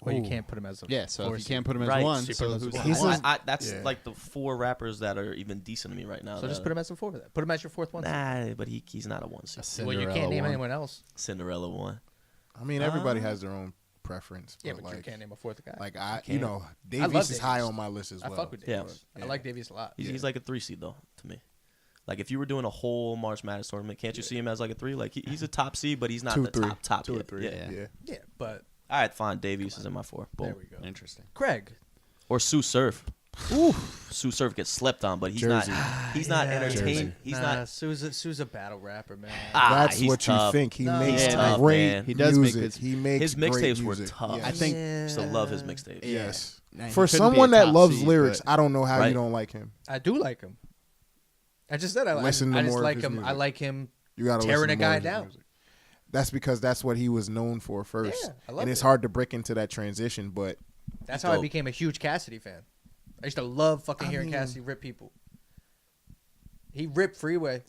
Well, you Ooh. can't put him as a Yeah, so if you four can't put him as Right. one, So you so put him as who's one. He's one? a- That's Yeah. like the 4 rappers that are even decent to me right now. So just put him as a 4 for that. Put him as your 4th one. Nah, but he's not a 1 seed. A Well, you Cinderella can't name one. anyone else. Cinderella 1. I mean, everybody has their own preference. Yeah, but but like, you can't name a 4th guy. Like can't. love Davies is high Davies. on my list as I well. fuck with Yeah. Davies. Yeah. I like Davies a lot. He's like a 3 seed though to me. Like if you were doing a whole March Madness tournament, can't you see him as like a 3? Like he's a top seed, but he's not 2, the 3. top 2 or yet. 3. Yeah. Yeah. Yeah, but All right, fine. Davies is in my 4. Boom. there we go. Interesting. Craig. Or Sue Surf. Ooh, Sue Surf gets slept on, but he's Jersey. not. He's not entertained. He's not. Sue's a battle rapper, man. That's he's what tough. you think. He No. makes He's tough, great man. He does make music. good- He makes His great mixtapes were music. tough. Yes. I think Used to love his mixtapes. Yes. Nah, he For couldn't be a someone that top loves seed, lyrics, but- I don't know how Right. you don't like him. I do like him. I just said I Listen to I just more of like his him. music. I like him. You got to Tearing listen a to more guy of his down. music. That's because that's what he was known for first. Yeah, I love and it's it. hard to break into that transition, but That's He's how I dope. became a huge Cassidy fan. I used to love fucking I hearing mean- Cassidy rip people. He ripped Freeway.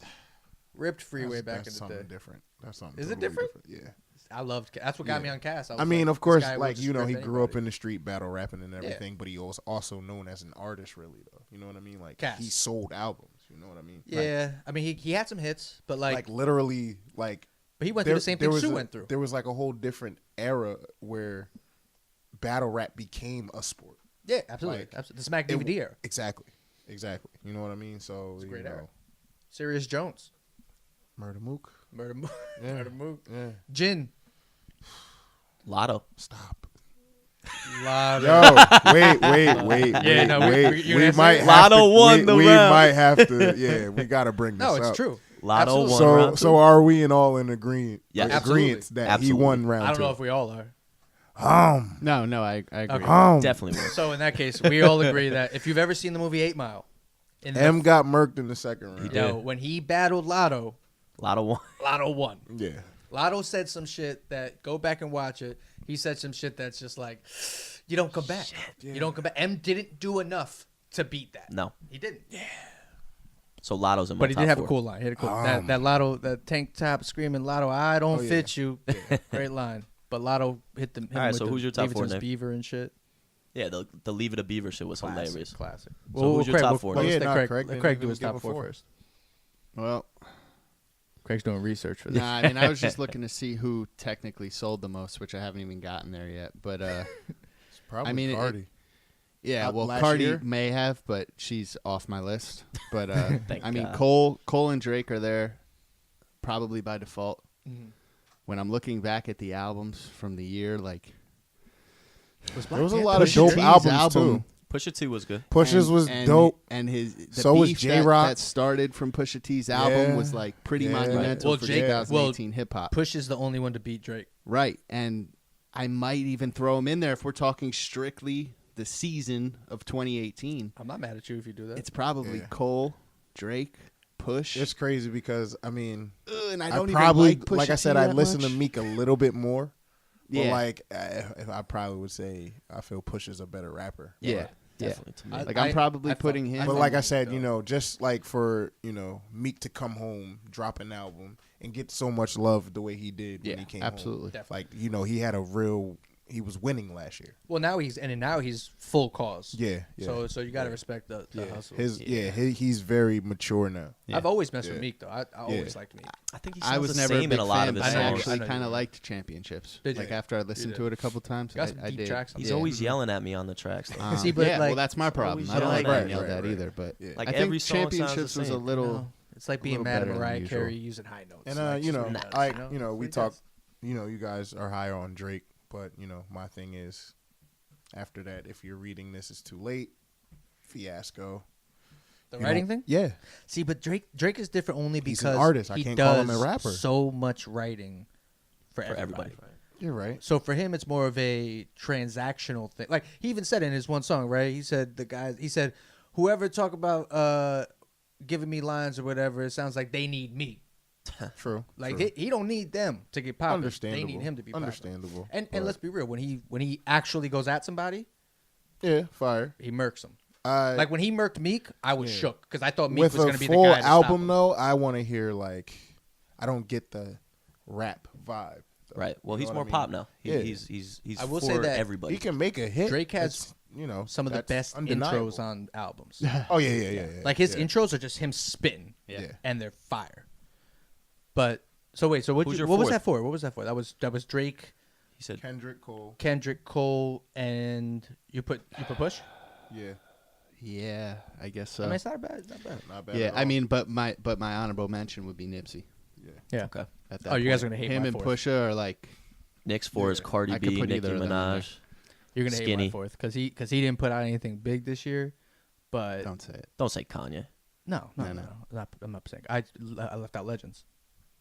Ripped Freeway back that's in the something day. different. That's something Is it totally different? Yeah. I loved. That's what got me Yeah. on Cass. I mean, of course, like, you know, he grew up in the street battle rapping and Yeah. everything, but he was also known as an artist, really, though. You know what I mean? Like, Cass. he sold albums. You know what I mean? Yeah, I mean, he had some hits, but Like literally, like, but he went through the same thing was Sue a- went through. There was like a whole different era where battle rap became a sport. Yeah, absolutely. like, absolutely. The Smack It- DVD era. Exactly. You know what I mean? So, It's a you great know, era. Sirius Jones. Murder Mook. Murder Mook. Yeah. Murder Mook. Yeah. Jin. Lotto. Stop. Lot Yo, wait. Yeah, no, you we answer might it? have Lotto to, won the we round. might have to. Yeah, we got to bring this No, up. it's true. Lotto Absolutely. won So, round so two. are we in all in agreement? Yes. agreement that Absolutely. he won round I don't two. know if we all are. No, I agree. Okay. Definitely won. So in that case, we all agree that if you've ever seen the movie 8 Mile, in the, M got murked in the second round. He did. yo, when he battled Lotto, Lotto won. Lotto won. Yeah. Lotto said some shit that, go back and watch it. He said some shit that's just like, you don't come back. You don't come back. M didn't do enough to beat that. No. He didn't. Yeah. So Lotto's in my But he top did have 4. a cool line. He had a cool that Lotto, that tank top screaming, Lotto, I don't Oh, yeah. fit you. Great line. But Lotto hit them. All right, so who's your top 4, Nick? Beaver and shit. Yeah, the Leave It a Beaver shit was hilarious. Classic. So who's your top 4? Let's Yeah, let no, Craig, Craig let didn't Craig even do his give top a 4 4. first. Well, Craig's doing research for this. nah, I mean, I was just looking to see who technically sold the most, which I haven't even gotten there yet. But It's probably I mean, Cardi. yeah, well, last Cardi year? may have, but she's off my list. But Thank I mean, God. Cole and Drake are there, probably by default. Mhm. When I'm looking back at the albums from the year, like There was a lot of Pusha dope T's albums, album, too. Pusha T was good. Pusha's and- was and- dope. and his the So was beef J-Rock. that started from Pusha T's album Yeah. was like pretty Yeah. monumental Well, for Jake- 2018 hip hop. Push is the only one to beat Drake. Right, and I might even throw him in there if we're talking strictly the season of 2018. I'm not mad at you if you do that. It's probably Yeah. Cole, Drake, Push. It's crazy because, I mean, and I I don't probably, even like Pusha I said, T I that listen much. to Meek a little bit more. But, Yeah. like, I probably would say I feel Pusha's a better rapper. Yeah, Right. yeah. Definitely to me. Like I'm probably putting him. But fuck like I with said, Meek, you though. know, just like for, you know, Meek to come home, drop an album, and get so much love the way he did when Yeah, he came absolutely. home. Like, you know, he had a real, he was winning last year. Well, now he's full cause. Yeah. Yeah. So you got to respect the hustle. He's very mature now. I've always messed with Yeah. Meek though. I always liked Meek. I think he I sounds was the never a same big in a lot fan, of his but I songs. actually I know kind you of were. liked Championships. Did Like you? after I listened You to did. it a couple times, You got some I deep did. tracks on He's there. always yelling at me on the tracks. Though. See, but, yeah, like, well, that's my problem. always I don't like yelling getting at yelled me. at Right, either, but Yeah. Like I every think song sounds the Championships was a same. little. No. It's like a being little mad at better than Mariah usual. Carey using high notes. And Like, you she's know, nuts, like you you know, That's we what he talk. does. You know, you guys are higher on Drake, but you know, my thing is, after that, if you're reading this, it's too late. Fiasco. The You writing know- thing. Yeah. See, but Drake is different only He's because an artist. I he can't call him a does rapper. so much writing for For everybody. everybody. You're right. So for him, it's more of a transactional thing. Like he even said in his one song, right? He said whoever talk about giving me lines or whatever, it sounds like they need me. True. Like true. he don't need them to get popular. Understandable. They need him to be popular. Understandable. And but- let's be real, when he actually goes at somebody, yeah, fire. he murks them. Like Like when he murked Meek, I was Yeah. shook because I thought Meek with was a going to be the full guy to stop album him. though, I want to hear like I don't get the rap vibe. Though. Right. Well, You he's know more what I mean? pop now. Yeah. He's I will for say that everybody. He can make a hit. Drake has It's, you know, some of the that's best undeniable. intros on albums. Oh yeah. Like his yeah. intros are just him spitting, Yeah. and they're fire. But so wait, so what Who's your was fourth? that for? What was that for? That was Drake, He said Kendrick Cole. Kendrick, Cole, and you put Push. Yeah, Yeah, I guess so. I mean, it's not bad. Not bad. not bad. Yeah, at I all. mean, but my honorable mention would be Nipsey. Yeah. okay. At that Oh, you guys point. are gonna hate him my and fourth. Pusha are like Next four is Yeah. Cardi I could B, put Nicki either of them in there. Minaj. You're gonna hate Skinny. my fourth because he didn't put out anything big this year. But don't say it. Don't say Kanye. no. No. I'm not saying. I left out legends.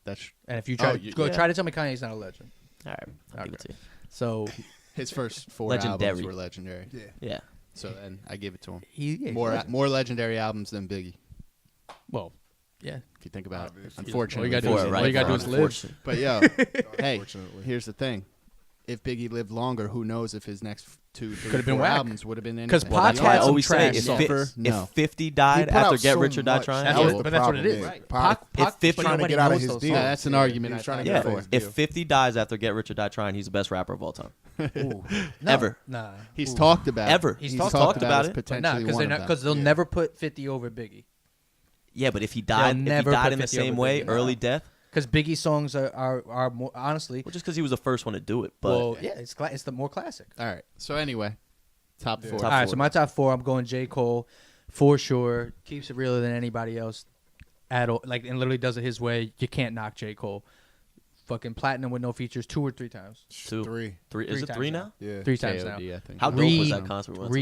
That's And if you try yeah. try to tell me Kanye's not a legend, All right, I'll give it to you. so his first 4 Legendary. albums were legendary. yeah. Yeah. So then I give it to him. he's a More legend. more legendary albums than Biggie, Well, yeah. if you think about it. Obviously. Unfortunately, All you gotta do is- for him. all you gotta do is live. Unfortunate. But yo, hey, Unfortunately. here's the thing: if Biggie lived longer, who knows if his next 2, 3, Could've been 4 whack. albums would have been anything. 'Cause Well, that's Pac why I had some always say trash if, songs. Never if know. 50 He died put after out Get so Rich or Die much. Trying, That I was would- the but that's what it problem, is. yeah. Right. Pac- If 50 trying to nobody get out of knows his those deal. songs. Yeah, that's an Yeah, argument he was I trying to think get yeah, out of his if deal. 50 dies after Get Rich or Die Trying, he's the best rapper of all time. No, Ever. Nah. He's taled about Ever. it. He's He's talked about as it. But nah, potentially because they'll Yeah. never put 50 over Biggie. Yeah, but if he They'll died, never put in the 50 over same way, Biggie. early No. death, Because Biggie songs are more honestly. well, just because he was the first one to do it. But Well, yeah, it's the more classic. All right. So anyway, top Yeah. 4. Top All right, four. so my top 4, I'm going J. Cole for sure. Keeps it realer than anybody else at all. Like, and literally does it his way. You can't knock J. Cole. Fucking platinum with no features 2 or 3 times. two, Three. three. Is Three it times 3 now. now? Yeah. 3 times now. KOD, I think. How dope was that concert we went to?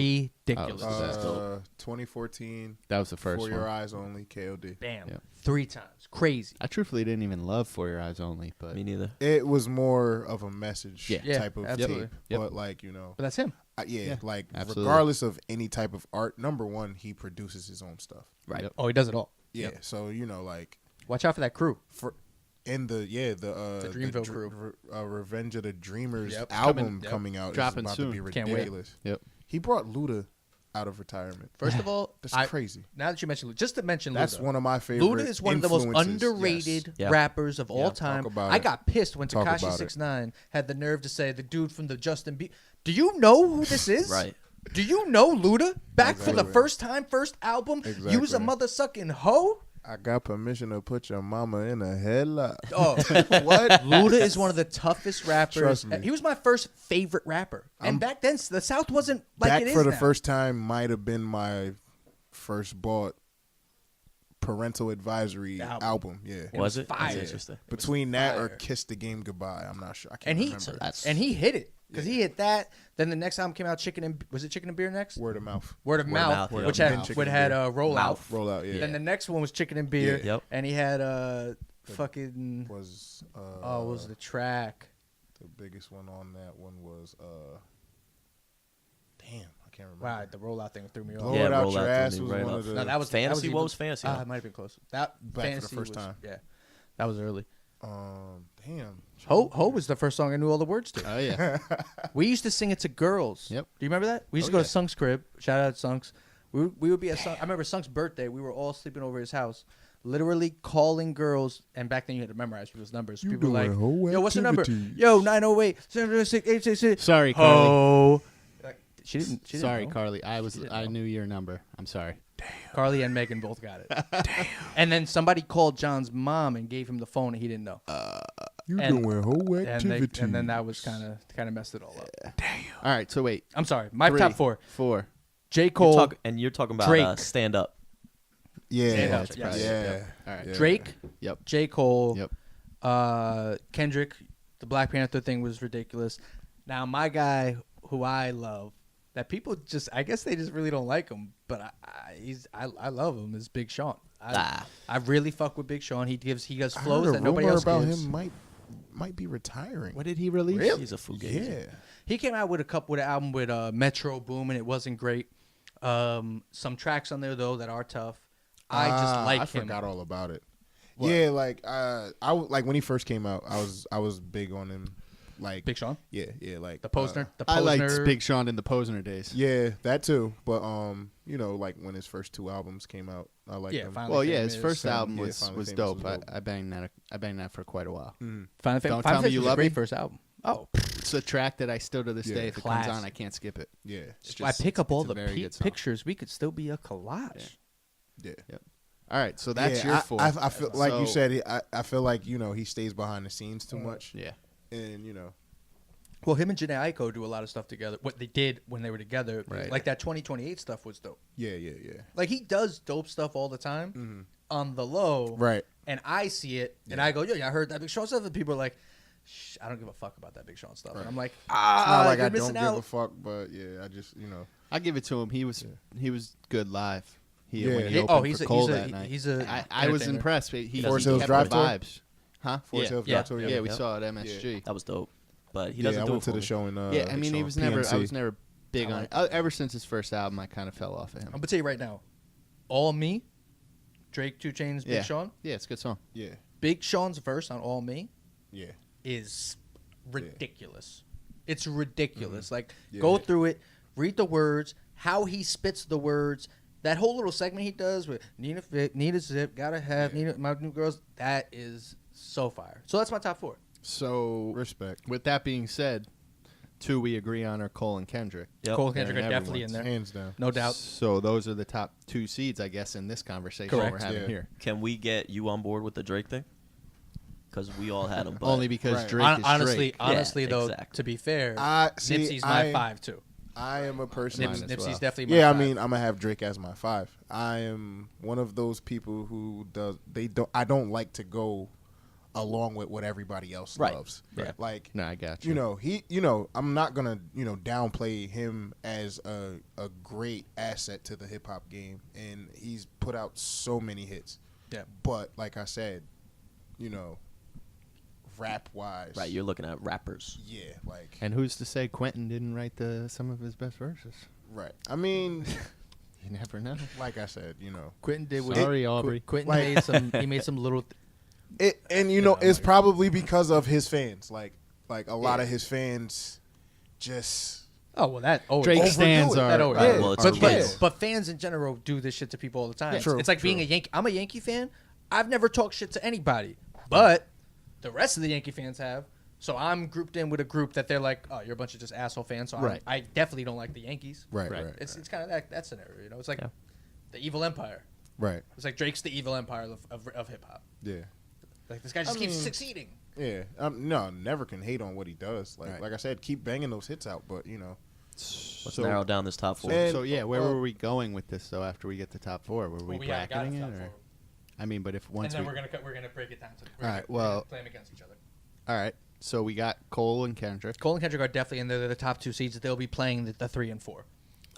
Ridiculous. Oh, That's dope. 2014. That was the first For one. Your Eyes Only. KOD. Bam. Yeah. 3 times. Crazy. I truthfully didn't even love For Your Eyes Only, but Me neither. It was more of a message Yeah, type of absolutely. tape, Yep. but like you know, But that's him. Yeah, like absolutely. regardless of any type of art, number one, he produces his own stuff. Right. Yep. Oh, he does it all. Yeah, Yep. so you know, like Watch out for that crew. for in the Dreamville crew. Revenge of the Dreamers Yep, album coming, coming out Dropping is about soon. to be Can't wait. ridiculous. Yep. He brought Luda out of retirement. First of all, That's crazy. now that you mentioned Luda, just to mention That's Luda. one of my favorite. Luda is one of the most influences. underrated Yes. Yeah. rappers of all Yeah. time. Talk about I it. got pissed when Talk Tekashi about it. 6ix9ine had the nerve to say the dude from the Justin Bieber. Do you know who this is? Right. Do you know Luda? Back for the Exactly. first time, first album. Exactly. Use a mother sucking hoe. I got permission to put your mama in a headlock. Oh, What? Luda is one of the toughest rappers. Trust me. He was my first favorite rapper, and back then the South wasn't like Back it is for the now. first time might have been my first bought parental advisory Album. album. Yeah. Was it? fire. That's Yeah. interesting. Between that or fire. Kiss the Game Goodbye. I'm not sure. I can't And he remember. that's- and he hit it because he hit that. Then the next album came out, Chicken and Beer next. Word of mouth. Word of Mouth, Mouth, which yeah. had Chicken which and had Beer. Rollout. Mouth. Roll out, yeah. Then the next one was Chicken and Beer. Yeah. Yep. And he had fucking Was what was the track? the biggest one on that one was damn, I can't remember. Wow, the Rollout thing threw me off. Blow Yeah, It Out Roll Your Out Ass threw me was right one off. of the No, that was Fantasy? That was even, What was Fantasy? it might have been close. That Back for the Fantasy first was- time. Yeah, that was early. Damn. Ho was the first song I knew all the words to. oh yeah, We used to sing it to girls. Yep. Do you remember that? We used to go to Sunk's crib. Shout out Sunk's. We would be at Sunk. I remember Sunk's birthday. We were all sleeping over his house, literally calling girls. And back then you had to memorize people's numbers. You People were like, doing hoe "Yo, what's the number? activities." Yo, 908 706 866." sorry, Carly. Ho. Like, she didn't. Sorry, know. Carly. I know. knew your number. I'm sorry. Carly and Megan both got it. Damn. And then somebody called John's mom and gave him the phone, and he didn't know. You And- doing hoe and, activities. and then that was kind of messed it all up. All right, so wait. I'm sorry. My 3, top 4: 4. J. Cole, You're talking about Drake. Stand Up. Yeah. Stand Yeah. Up, yes. Yep. All right. Yeah. Drake, Yep. J. Cole, Yep. Kendrick. The Black Panther thing was ridiculous. Now my guy, who I love, that people just, I guess they just really don't like him, but I love him, is Big Sean. I really fuck with Big Sean. He does I flows heard a that nobody rumor else about gives. him might be retiring. What did he release? Really? He's a fugazi. Yeah. He came out with an album with Metro Boom, and it wasn't great. Some tracks on there though that are tough. I just like I him. forgot all about it. What? Yeah, like like when he first came out, I was big on him. Like Big Sean, yeah, like the Posner, the Posner. I liked Big Sean in the Posner days. Yeah, that too. But you know, like when his first 2 albums came out, I liked them. Finally Well, yeah, Famous. his first album yeah, was Finally Famous dope. was dope. I banged that for quite a while. Finally Don't Finally Tell Me Famous You was a Love great Me? first album. Oh, It's a track that I still to this Yeah. day, if it comes Classic. on, I can't skip it. Yeah, It's if I pick up all it's a the very good song. pictures, we could still be a collage. yeah. All right, so that's Yeah, your I- 4. I feel like you So- said. I feel like you know he stays behind the scenes too much, Yeah. and you know. Well, him and Janae Aiko do a lot of stuff together. What they did when they were together, Right. like that 2028 stuff was dope. Yeah. Like he does dope stuff all the time on the low, Right. And I see it, and I go, "Yo, I heard that Big Sean stuff." And people are like, "Shh, I don't give a fuck about that Big Sean stuff." And I'm like, It's not like you're I don't missing give out. a fuck, but yeah, I just you know. I give it to him. He was good live. Yeah. When he Yeah, opened for Cole that night. he's a I was entertainer. impressed. He Forest he Hills kept Drive the Tour? vibes. Huh? Forest Hills yeah, Drive Tour, Yeah, we yeah. saw it at MSG. That was dope. But he Yeah, doesn't I do went it to for the me. show in. Yeah, I mean, he was never. I PNC. was never big I on like it. Ever since his first album, I kind of fell off of him. I'm gonna tell you right now, All Me, Drake, 2 Chainz, Big Yeah. Sean. Yeah, it's a good song. Yeah, Big Sean's verse on All Me yeah. is ridiculous. It's ridiculous. Like, Yeah. go through it, read the words, how he spits the words. That whole little segment he does with need a fit, need a zip, gotta have, my new girls. That is so fire. So that's my top 4. So, Respect. with that being said, 2 we agree on are Cole and Kendrick. Yep. Cole and Kendrick and are definitely in there, Hands down. no doubt. So those are the top 2 seeds, I guess, in this conversation Correct. we're having Yeah. here. Can we get you on board with the Drake thing? Because we all had him. But Only because Right. Drake is Drake. Honestly, though, exactly. to be fair, See, Nipsey's my 5 too. I am a person. Mine as Nipsey's well. definitely my Yeah, I 5. mean, I'm gonna have Drake as my 5. I am one of those people who I don't like to go along with what everybody else Right. loves. Right. Like, No, I got you. you know, I'm not gonna, downplay him as a great asset to the hip hop game, and he's put out so many hits. Yeah. But like I said, rap wise, right, you're looking at rappers. yeah, like And who's to say Quentin didn't write some of his best verses? right. I mean, You never know. like I said, Quentin did what Sorry, Aubrey. Quentin Like- made some little. it's probably because of his fans. Like a lot of his fans just Oh well, that always Drake overdo stands it. are. That always- Right, Yeah. well, it's but, a but, kids. but fans in general do this shit to people all the time. Yeah, true, It's like being a Yankee. I'm a Yankee fan. I've never talked shit to anybody, but the rest of the Yankee fans have. So I'm grouped in with a group that they're like, oh, you're a bunch of just asshole fans. So Right. I definitely don't like the Yankees. right. It's kind of that scenario. It's like Yeah. the evil empire. Right. It's like Drake's the evil empire of hip hop. Yeah. Like this guy just I keeps mean- succeeding. Yeah. No, never can hate on what he does. Like Right. like I said, keep banging those hits out. But Let's So- narrow down this top 4. Man, So yeah, where well- were we going with this though? After we get the top 4, were we bracketing it? Or? I mean, but if And once then we, we're gonna break it down to. All right, well- play them against each other. all right. So we got Cole and Kendrick. Cole and Kendrick are definitely in there. They're the top 2 seeds. They'll be playing the 3 and 4.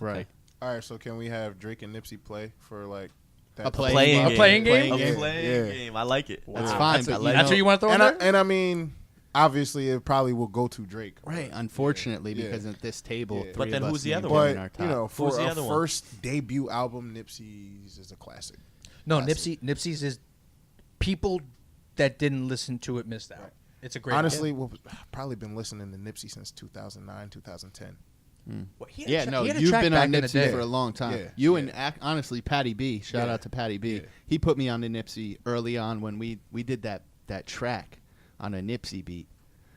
Right. all right. So can we have Drake and Nipsey play for like that? A play- Playing A game. playing game? A Yeah. playing Yeah. game. I like it. That's Wow. fine. That's but a- That's what you want to throw in And there? I mean, obviously, it probably will go to Drake. Right. Unfortunately, Yeah. because at this table, Yeah. 3 But then of who's us the named other him one? in our But top. for Who's the a other one? first debut album, Nipsey's is a classic. No, Classic. Nipsey's is people that didn't listen to it missed out. It's a great. Honestly, I've probably been listening to Nipsey since 2009, 2010. Well, he had a Yeah, tra- no, he had a you've track been back on in the Nipsey day. for a long time. Yeah, You yeah. and honestly, Patty B. Shout Yeah. out to Patty B. Yeah. He put me on to Nipsey early on when we did that track on a Nipsey beat.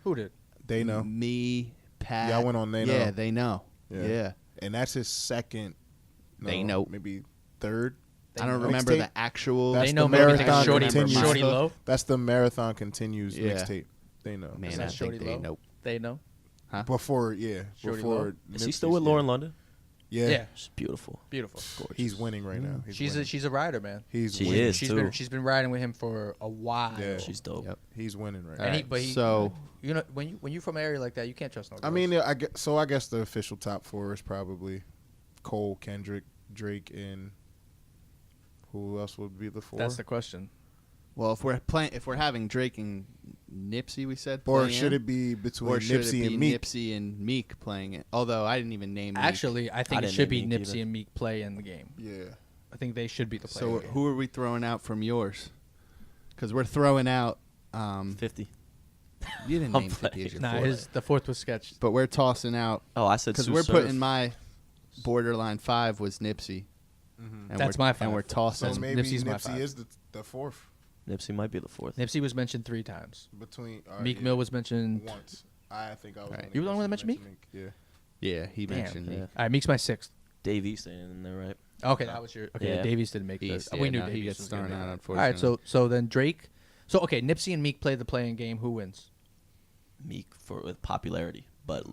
Who did? They know. Me, Pat. Y'all went on They Know. Yeah, they know. Yeah. And that's his second. They know. Maybe third. I don't know. remember Mixtape? the actual. That's They know the maybe marathon Shorty, continues. Shorty Low. That's the marathon continues Yeah. mixtape. They know. Man, Is I that Shorty think they Low? know. They know. Before, yeah. Shorty before Low? Is he Nipsey's- still with Lauren London? Yeah. Yeah, She's beautiful. beautiful. He's winning right now. She's a rider, man. He's She winning. is. She's been riding with him for a while. Yeah. She's dope. Yep. He's winning right All And now. he, but he, So- you know when you from an area like that, you can't trust no girls. I mean, I guess the official top 4 is probably Cole, Kendrick, Drake, and who else would be the 4? that's the question. Well, if we're having Drake and Nipsey, we said? Or playing should in? it be between Or should Nipsey it be and Meek? Nipsey and Meek playing it? Although I didn't even name Meek. Actually, I think I it didn't should be name Meek Nipsey either. and Meek play in the game. Yeah. I think they should be the play. So in the game. who are we throwing out from yours? Because we're throwing out. 50. You didn't I'm name 50 as your Nah, fourth. the fourth was sketched. But we're tossing out. Oh, I said Because Sue we're Surf. putting my borderline 5 was Nipsey. Mm-hmm. And That's we're- my 5. And we're tossing. So maybe Nipsey's my Nipsey 5. is the fourth Nipsey might be the fourth. Nipsey was mentioned 3 times. between. Meek Mill was mentioned. once. I think I was. Right. You were the one that mentioned Yeah. Yeah, he Damn. mentioned Meek. Yeah. All right, Meek's my 6th. Dave East ain't in there, right? Okay, that was your. Okay, Yeah. Davies didn't make East, this. yeah, We knew no, he Davies gets was gonna thrown make out, it. unfortunately. All right, so then Drake. So okay, Nipsey and Meek play the playing game. Who wins? Meek for with popularity, but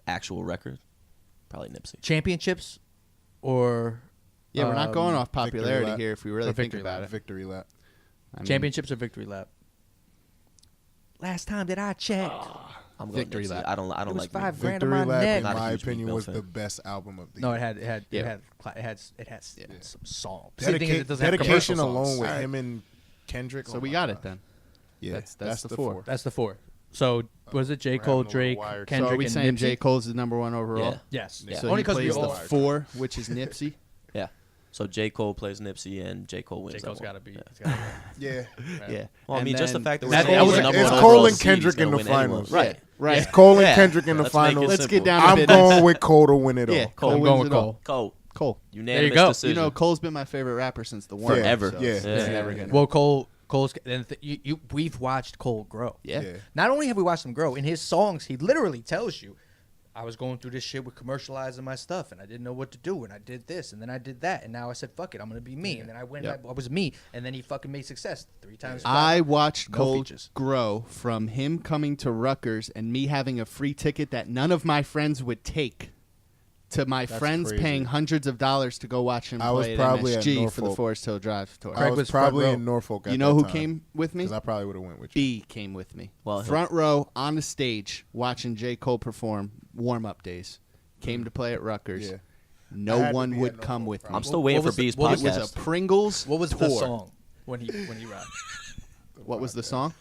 actual record, probably Nipsey. Championships, or Yeah, we're not going off Victory popularity lap. here if we really Or think victory about lap. it. Victory lap. I mean, championships or victory lap? Last time that I checked, I'm going Victory Nipsey. lap. I don't it was like Meek. $5 grand on Victory my lap, neck. in Not a my huge Meek opinion, Mill was fan. the best album of the No, year. it had Yeah. it had some songs. See, the thing is, Dedica- it doesn't have dedication commercial songs. alone with Alright. him and Kendrick. So oh we my got God. it then. Yeah, That's the four. That's the 4. So was it J. we're Cole, having a Drake, little wired- Kendrick, So are we and saying Nipsey? J. Cole's the number 1 overall? Yeah. Yes. Yeah. So Only he because we plays the all. 4, which is Nipsey. Yeah. So J. Cole plays Nipsey and J. Cole wins. J. that Cole's one. got to be. Yeah. He's gotta be. Yeah, Yeah. Well, I And mean, just the then- fact that That's- we're saying it's he's the number Cole one and overall seed, Kendrick he's in gonna the win anyway. finals. Right. Right. it's Cole and Yeah. Kendrick in the Let's make it finals. Let's simple. get down to I'm business. going with Cole to win it all. Yeah, Cole I'm wins going with it all. Cole. Cole. you Unanimous go. decision. You know, Cole's been my favorite rapper since the war. Forever. So Yeah. it's Yeah. never gonna. Well, Cole's and we've watched Cole grow. Yeah. Yeah. Not only have we watched him grow, in his songs, he literally tells you, I was going through this shit with commercializing my stuff, and I didn't know what to do, and I did this, and then I did that, and now I said, fuck it, I'm going to be me. And then I went, Yep. I was me, and then he fucking made success 3 times. I watched No Cole features. grow from him coming to Rutgers and me having a free ticket that none of my friends would take to my That's friends crazy. paying hundreds of dollars to go watch him I was play at probably at MSG for the Norfolk. Forest Hill Drive tour. Craig I was was front probably row. in Norfolk. At You know that who time, came with me? Because I probably would have went with you. B came with me. Well, Front row on the stage watching J. Cole perform warm-up days. Came to play at Rutgers. Yeah. I No had to one be at would come Norfolk, with me. I'm probably. still waiting What for was the- B's what It was a podcast. Pringles What was tour. the song when he rapped? What was the song?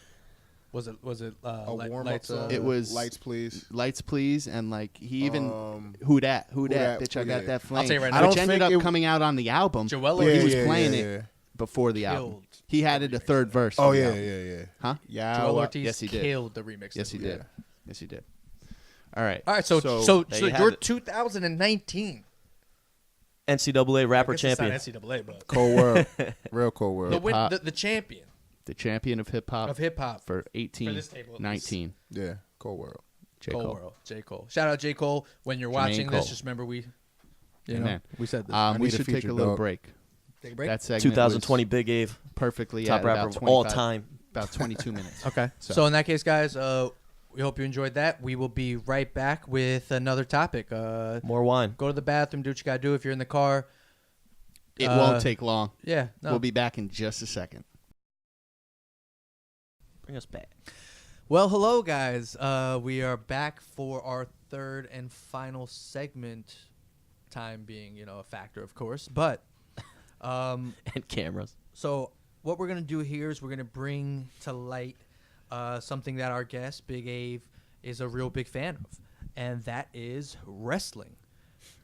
Was it A warm-up Lights, song? It was- Lights, Please. Lights Please, and like he even Um, who dat, dat, bitch, I got yeah. that flame. tell you right now, I don't which ended think up it- coming out on the album. Joel but he Ortiz was yeah, playing yeah, it yeah. before the album. killed He the added a remix third of it. verse. Oh on the yeah, album. yeah. Huh? Yeah. Joel Ortiz yes, he did. killed the remix. Yes, he of it. did. Yes, he did. All right. All right, so There you have you're it. 2019 NCAA rapper I guess it's not champion. NCAA, but Cold world, real cold world. the champion The champion of hip hop of hip hop. for 18, this table, at 19. Yeah, cold world. J. Cole Cole. World, J. Cole. Shout out J. Cole. When you're watching Cole. this, just remember we Amen. said this. I We need a should take feature, a little dog. break. Take a break. That segment 2020 was Big Ave, perfectly top at rapper about of all 25 time. About 22 minutes. Okay. So- So in that case, guys, we hope you enjoyed that. We will be right back with another topic. More wine. Go to the bathroom, do what you gotta do. If you're in the car, It won't take long. yeah, no. We'll be back in just a second. Bring us back. Well, hello, guys. We are back for our third and final segment. Time being, a factor, of course. But, And cameras. so what we're gonna do here is we're gonna bring to light something that our guest, Big Ave, is a real big fan of, and that is wrestling.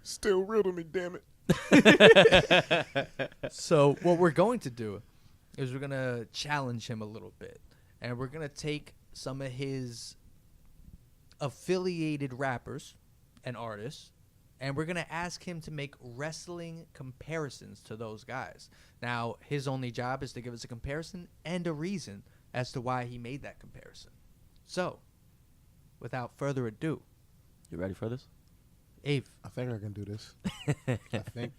Still real to me, damn it. So what we're going to do is we're gonna challenge him a little bit, and we're gonna take some of his affiliated rappers and artists, and we're gonna ask him to make wrestling comparisons to those guys. Now, his only job is to give us a comparison and a reason as to why he made that comparison. So, without further ado, You ready for this? Ave, I think I can do this. I think.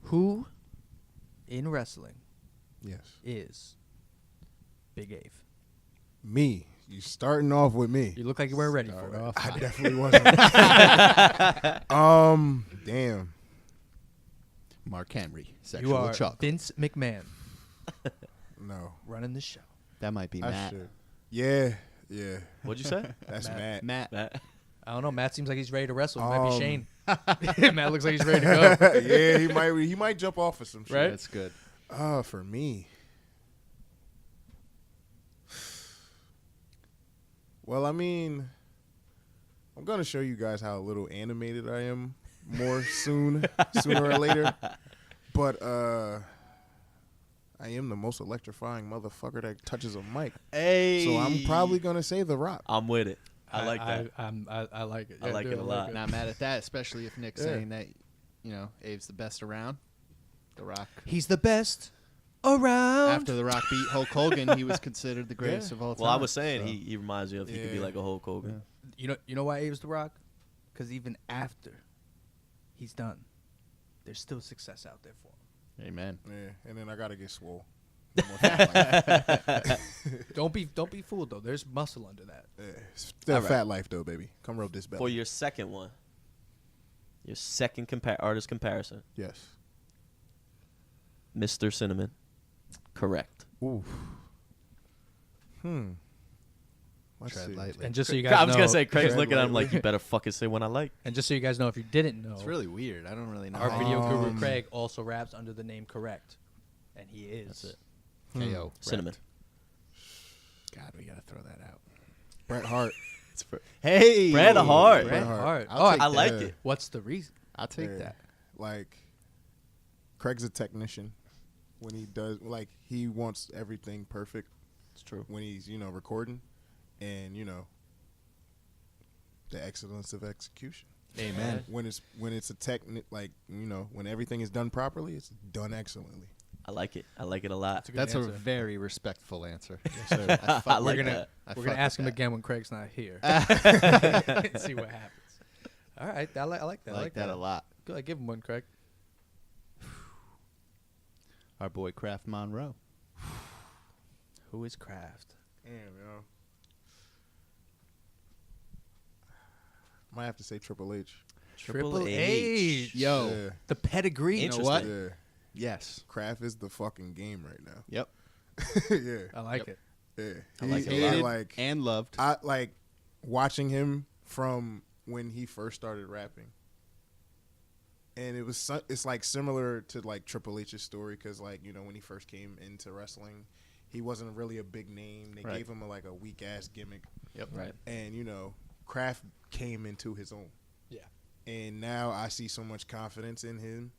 who in wrestling Yes. is Big Ave? Me. You starting off with me. You look like you weren't ready Start for it. off I definitely wasn't. Damn. Mark Henry, You sexual are chocolate. Vince McMahon No. running the show. That might be I Matt. should. Yeah. Yeah. What'd you say? That's Matt. Matt. I don't know. Matt seems like he's ready to wrestle. It might be Um, Shane. Matt looks like he's ready to go. Yeah, he might jump off of some shit. Right? That's good. For me. Well, I mean, I'm gonna show you guys how little animated I am more sooner or later. But I am the most electrifying motherfucker that touches a mic. Hey. So I'm probably gonna say The Rock. I'm with it. I like that. I like it. I like it a lot. Not mad at that, especially if Nick's Yeah. saying that, Abe's the best around. The Rock. He's the best around. After The Rock beat Hulk Hogan, he was considered the greatest of all time. Well, I was saying so. he reminds me of he could be Yeah. like a Hulk Hogan. You know why Abe's the Rock? Because even after he's done, there's still success out there for him. Amen. Yeah, and then I gotta get swole. More fat life. Don't be fooled though. There's muscle under that. Yeah, still All right. fat life though, baby. Come rub this belly. For your second one, your second artist comparison, Yes. Mr. Cinnamon. Correct. Ooh. Let's Tread see. lightly. And just so you guys I was know, gonna say, Craig's Tread looking at him like, lightly. you better fucking say one I like. and just so you guys know, if you didn't know, It's really weird. I don't really know. our how- video guru Craig also raps under the name Correct, and he is. That's it. KO. Cinnamon. God, we gotta throw that out. Bret Hart. Hey, Bret Hart. Bret Hart. Hart. I'll Oh, take I like that. it. what's the reason? I'll take Yeah. that. Like, Craig's a technician. When he does, like, he wants everything perfect It's true. when he's, recording. And, the excellence of execution. Amen. When it's a technique, like, when everything is done properly, it's done excellently. I like it. I like it a lot. That's a good That's a answer. very respectful answer. I like We're gonna that. I we're gonna fuck ask with him that. again when Craig's not here. See what happens. All right, I like that. I like that a lot. Good, give him one, Craig. Our boy Kraft Monroe. Who is Kraft? Damn, Might have to say Triple H. Triple H. Yo. Yeah. The pedigree. You know what? Yeah. Yes. Kraft is the fucking game right now. Yep. Yeah. I like Yep. it. Yeah. I like He- it a he, lot. like, And loved. I like watching him from when he first started rapping, and it's like similar to like Triple H's story because like when he first came into wrestling, he wasn't really a big name. They Right. gave him a weak ass gimmick, Yep. Right. and Kraft came into his own. Yeah. And now I see so much confidence in him,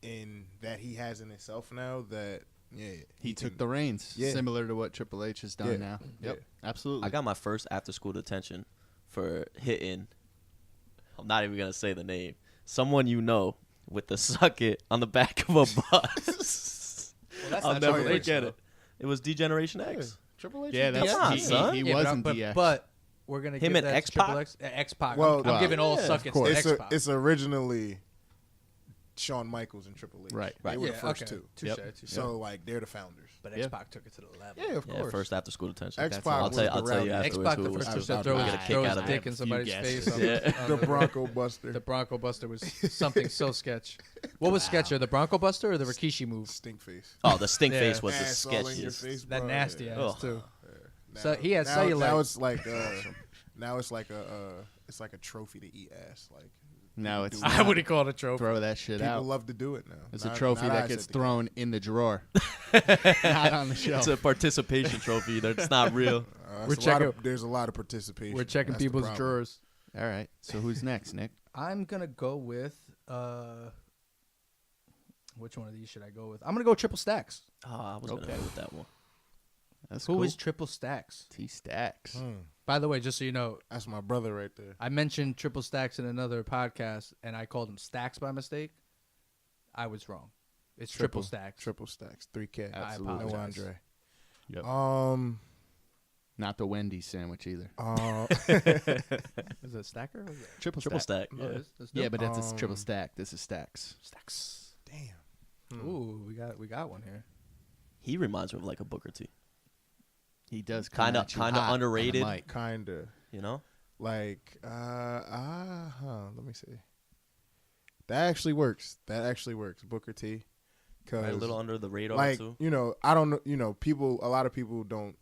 and that he has in himself now that He took the reins, Yeah. similar to what Triple H has done Yeah. now. Yeah. Yep. Absolutely. I got my first after school detention for hitting. I'm not even gonna say the name. Someone with the suck it on the back of a bus. Well, that's I'll not never Triple H, forget though. it. It was D-Generation X. Triple H. Yeah, is that's Come on, he, son. he Yeah, was but, in but, DX. but we're gonna Him give and that to Triple X-Pac? X. X-Pac. Well, I'm giving all yeah, suckets Of to course, X-Pac. it's originally Shawn Michaels and Triple H. Right. They were the first okay. two. Touche, Yep. touche. So they're the founders. But Yeah. X-Pac took it to the level. Yeah, of Yeah, course. first after school detention. X-Pac I'll was tell the you rowdy. afterwards X-Pac, who the it was. first was. to I'll throw get a his kick throw out his of dick that. in somebody's You face. guessed on The the- Bronco Buster. The Bronco Buster was something so sketch. What was sketchier, the Bronco Buster or the Rikishi move? Stink face. Oh, the stink Yeah. face was the Ass all in your sketchiest. face, That bro. nasty Yeah. ass Ugh. too. Now- So he had now, cellulite. Now it's like now it's like a trophy to eat ass. Like Now it's I wouldn't call it a trophy. throw that shit people out. love to do it now. It's Not- a trophy not that I gets said the thrown in the drawer, not on the shelf. It's a participation trophy. That's not real. game. We're It's a lot checking- of- There's a lot of participation. We're checking That's the people's problem. drawers. All right. So who's next, Nick? I'm gonna go with which one of these should I go with? I'm gonna go triple stacks. Oh, I was gonna Okay. go with that one. That's Who cool. is triple stacks? T Stacks? By the way, just so you know, That's my brother right there. I mentioned triple stacks in another podcast, and I called them stacks by mistake. I was wrong. It's triple stacks. Triple stacks. 3K. Absolutely. No apologize. Andre. Yep. Not the Wendy's sandwich either. Is it a stacker? Or is it? Triple Stack. Oh, Yeah. that's Yeah, dope. but that's a triple stack. This is stacks. Stacks. Damn. Ooh, we got one here. He reminds me of like a Booker T. He does Kinda underrated. Kinda. You know? Like, let me see. That actually works. Booker T. Cause Right, a little under the radar like, too. I don't know, a lot of people don't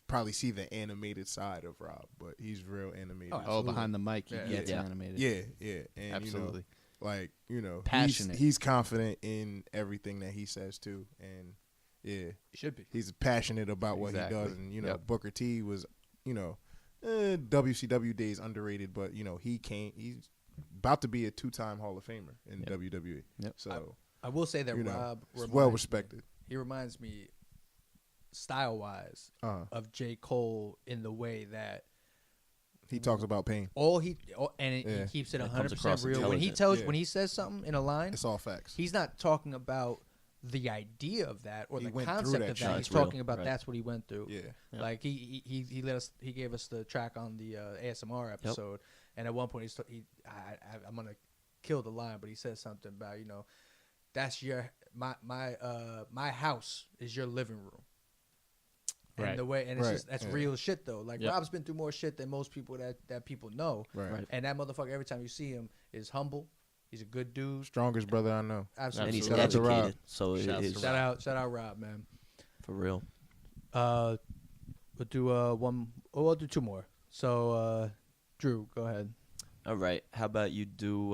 probably see the animated side of Rob, but he's real animated. Oh, Oh, Absolutely. behind the mic, he Yeah. gets Yeah. animated. Yeah. And, Absolutely. Passionate. Passionate. He's confident in everything that he says too. And yeah, He should be. he's passionate about what he Exactly. does. And, Yep. Booker T was, WCW days underrated, but you know he's about to be a 2-time Hall of Famer in WWE. Yep. So I will say that you know, Rob he's reminds well me- respected. He reminds me, style wise, Uh-huh. of J. Cole in the way that He talks about pain. he Yeah. keeps it And it 100% comes across real. When he intelligent. when he says something in a line, It's all facts. he's not talking about the idea of that or He the went through concept that of shit. that. No, He's it's real, talking about right. that's what he went through. Yeah. Yeah. Like he gave us the track on the ASMR episode, and at one point I'm gonna kill the line, but he says something about that's my house is your living room. And Right. the way, and it's Right. just that's Yeah. real shit though. Like Yep. Rob's been through more shit than most people that people know. Right. And that motherfucker, every time you see him, is humble. He's a good dude. Strongest brother I know. And Absolutely. he's Shout out to Rob. educated, so Shouts to it's Rob. Shout out Rob, man. for real. We'll do one. Oh, I'll do two more. So Drew, go ahead. All right. How about you do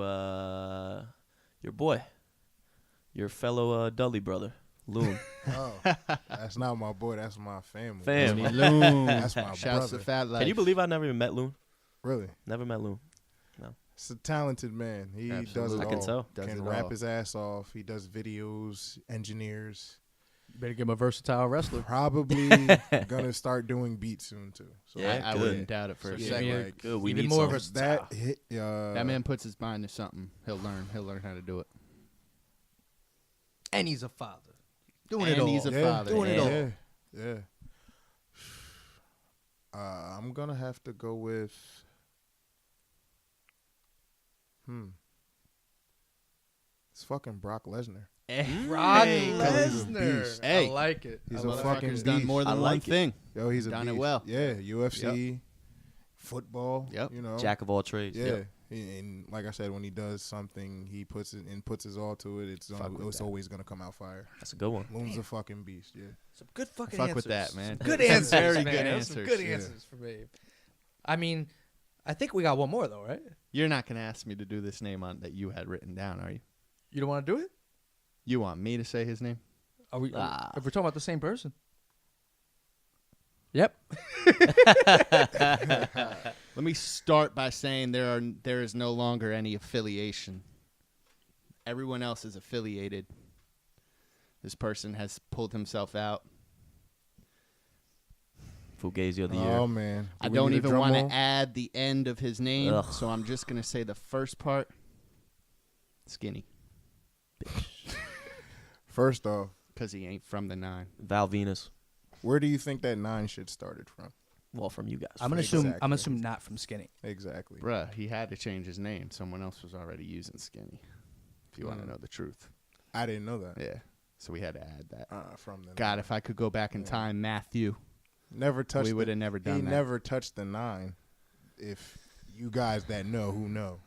your boy, your fellow Dudley brother, Loon. Oh, that's not my boy. That's my family. Fam. Looney Loon. That's my Shouts to brother. Fat Life. Can you believe I never even met Loon? Really, Never met Loon. it's a talented man. He does it Absolutely. I can all. tell. Does Can it rap all. his ass off. He does videos, engineers. You better give him a versatile wrestler. Probably gonna start doing beats soon too. So Yeah, I good. wouldn't doubt it for a yeah, second. like, Good. We Even need more some. versatile. that hit. That man puts his mind to something. He'll learn how to do it. And he's a father. Doing And it all. he's a yeah, father. Doing it all. Yeah, yeah. I'm gonna have to go with. It's fucking Brock Lesnar. Brock Hey, he's a Lesnar. beast. Hey. I like it. He's I a like fucking it. Motherfucker's done more I than like one it. thing. Yo, he's a Done it beast. well. Yeah, UFC, football. Yep. You know. Jack of all trades. Yeah. Yep. And like I said, when he does something, he puts his all to it. It's Fuck with that. always gonna come out fire. That's a good one. Loon's a fucking beast. Yeah. Some good fucking Fuck answers. with that, man. Good Some answers. very man. good Some answers. good Yeah. answers for me. I mean, I think we got one more though, right? You're not gonna ask me to do this name on that you had written down, are you? You don't want to do it? You want me to say his name? Are we? Ah. If we're talking about the same person. Yep. Let me start by saying there is no longer any affiliation. Everyone else is affiliated. This person has pulled himself out. Fugazi of the Oh year. man. I Do we don't need a even drum want roll? to add the end of his name, Ugh. so I'm just gonna say the first part. Skinny, First off, because he ain't from the 9. Val Venus. where do you think that 9 shit started from? Well, from you guys. I'm gonna Exactly. assume. I'm assume not from Skinny. Exactly. Bruh, he had to change his name. Someone else was already using Skinny. If you want to know the truth. I didn't know that. Yeah. So we had to add that. From the God, if I could go back in time, Matthew, never touched. we would have never done He that. never touched the 9. If you guys that know who know,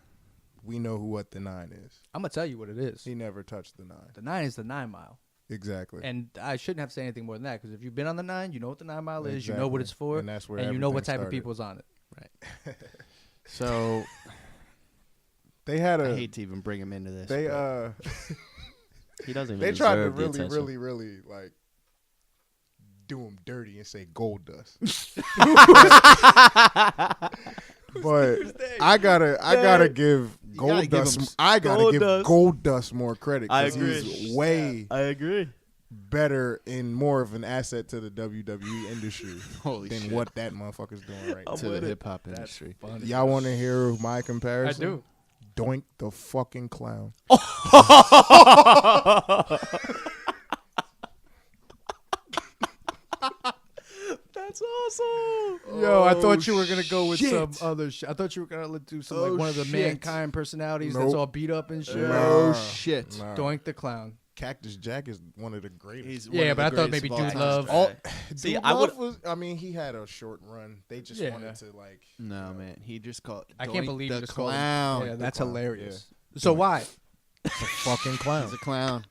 we know what the 9 is. I'm gonna tell you what it is. He never touched the 9. The 9 is the 9 mile. Exactly. And I shouldn't have to say anything more than that because if you've been on the 9, you know what the 9 mile is, you know what it's Exactly. for, And that's where and you know what everything type of started. people's on it. So They had I a. hate to even bring him into this. They but He doesn't even They tried to deserve the attention. really like do him dirty and say gold dust. But I gotta give gotta gold give dust. him I gotta Gold give Dust. gold dust more credit. I 'cause agree. He's way I agree. better and more of an asset to the WWE industry Holy than shit. what that motherfucker's doing right now. to the with it. hip hop industry. Funny. Y'all want to hear my I comparison? do. Doink the fucking clown. That's awesome. Yo, I thought you were gonna go with shit. some other shit. I thought you were gonna do some Oh, like one of the shit. Mankind personalities that's Nope. all beat up and shit. Oh Nah, shit. nah. Doink the clown. Cactus Jack is one of the greatest. He's Yeah, one of but the I thought greatest maybe of all Dude time. Love. All, See, Dude I Love would- was. I mean, he had a short run. They just Yeah. wanted to like. No, man. He just called I can't Doink believe the you just called him- clown. Yeah, that's clown, hilarious. So why? A fucking clown. He's a clown.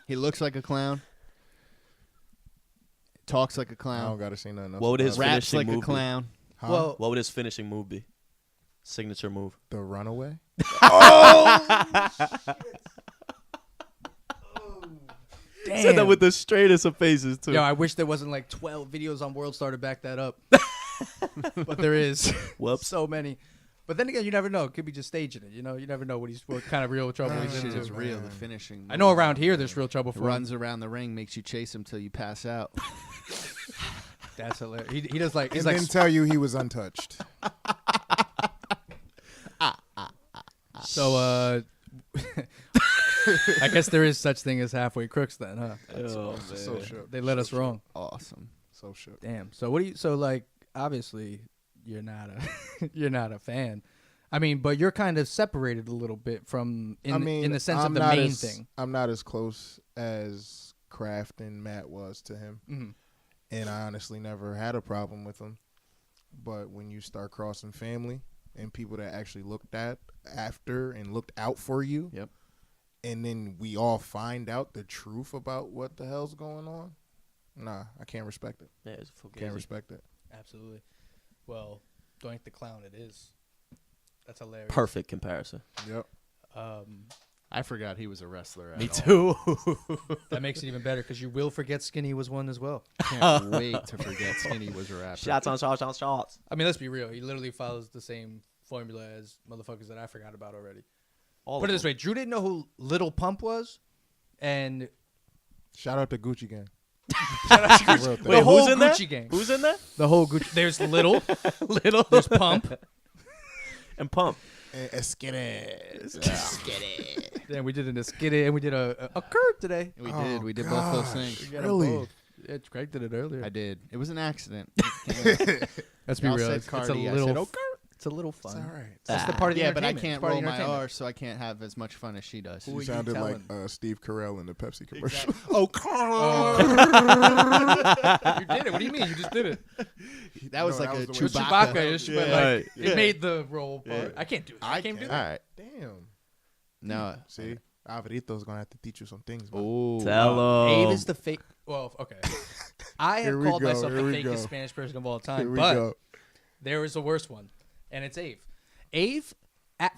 He looks like a clown. Talks like a I don't clown. gotta say nothing else. What would his about it. Raps finishing like a move be? clown. Huh? Well, What would his finishing move be? Signature move. The Runaway. damn. Said that with the straightest of faces too. Yo, I wish there wasn't like 12 videos on World Star to back that up. but there is Whoops. so many. But then again, you never know. It could be just staging it. You know, you never know what kind of real trouble he's Shit into. is real. The finishing. I know around here there's real trouble for him. runs around the ring, makes you chase him till you pass out. That's hilarious. He does like he's And like then tell you he was untouched. so. I guess there is such thing as halfway crooks then, huh? Oh, So man. shook. They let us wrong. Awesome. So shook. Damn. So what do you? So like, obviously, you're not a you're not a fan. I mean, but you're kind of separated a little bit from in the sense of the main thing. I'm not as close as Kraft and Matt was to him, Mhm. and I honestly never had a problem with him. But when you start crossing family and people that actually looked at after and looked out for you, Yep. and then we all find out the truth about what the hell's going on, nah, I can't respect it. Yeah, it's a Can't respect it. Absolutely. Well, Doink the Clown, it is. That's hilarious. perfect comparison. Yep. I forgot he was a wrestler. Me at all. too. That makes it even better because you will forget Skinny was one as well. Can't wait to forget Skinny was a rapper. Shots on shots on shots. I mean, let's be real. He literally follows the same formula as motherfuckers that I forgot about already. All Put it of this way: Drew didn't know who Little Pump was, and Shout out to Gucci Gang. them. the Wait, whole who's in there? Gucci gang. Who's in there? The whole Gucci. There's Little, there's Pump. And Pump. Then we did a skitty, and we did a curve today. We Oh, did. We did both those gosh. things. We got 'em Really? both. Yeah, Craig did it earlier. I did. It was an accident. Let's be Y'all real. said It's a Cardi, I little. said, "Okay." It's a little It's fun. all right. That's the part of the Yeah, but I entertainment. can't It's part of roll the my entertainment. R, so I can't have as much fun as she does. Who You are you sounded like telling? Steve Carell in the Pepsi commercial. Oh, You did it. What do you mean? You just did it. that was No, like that a was the way- Chewbacca. Chewbacca-ish, but Yeah. like Right. it made the role part. I can't do that. I can't do All that. right. Damn. No. See, Alvarito's gonna have to teach you some things. Man. Oh. Tell Abe him. is the fake. Well, okay. I Here have we called go, myself here the we fakest go. Spanish person of all Here time, we but go. there is a worse one, and it's Abe. Abe,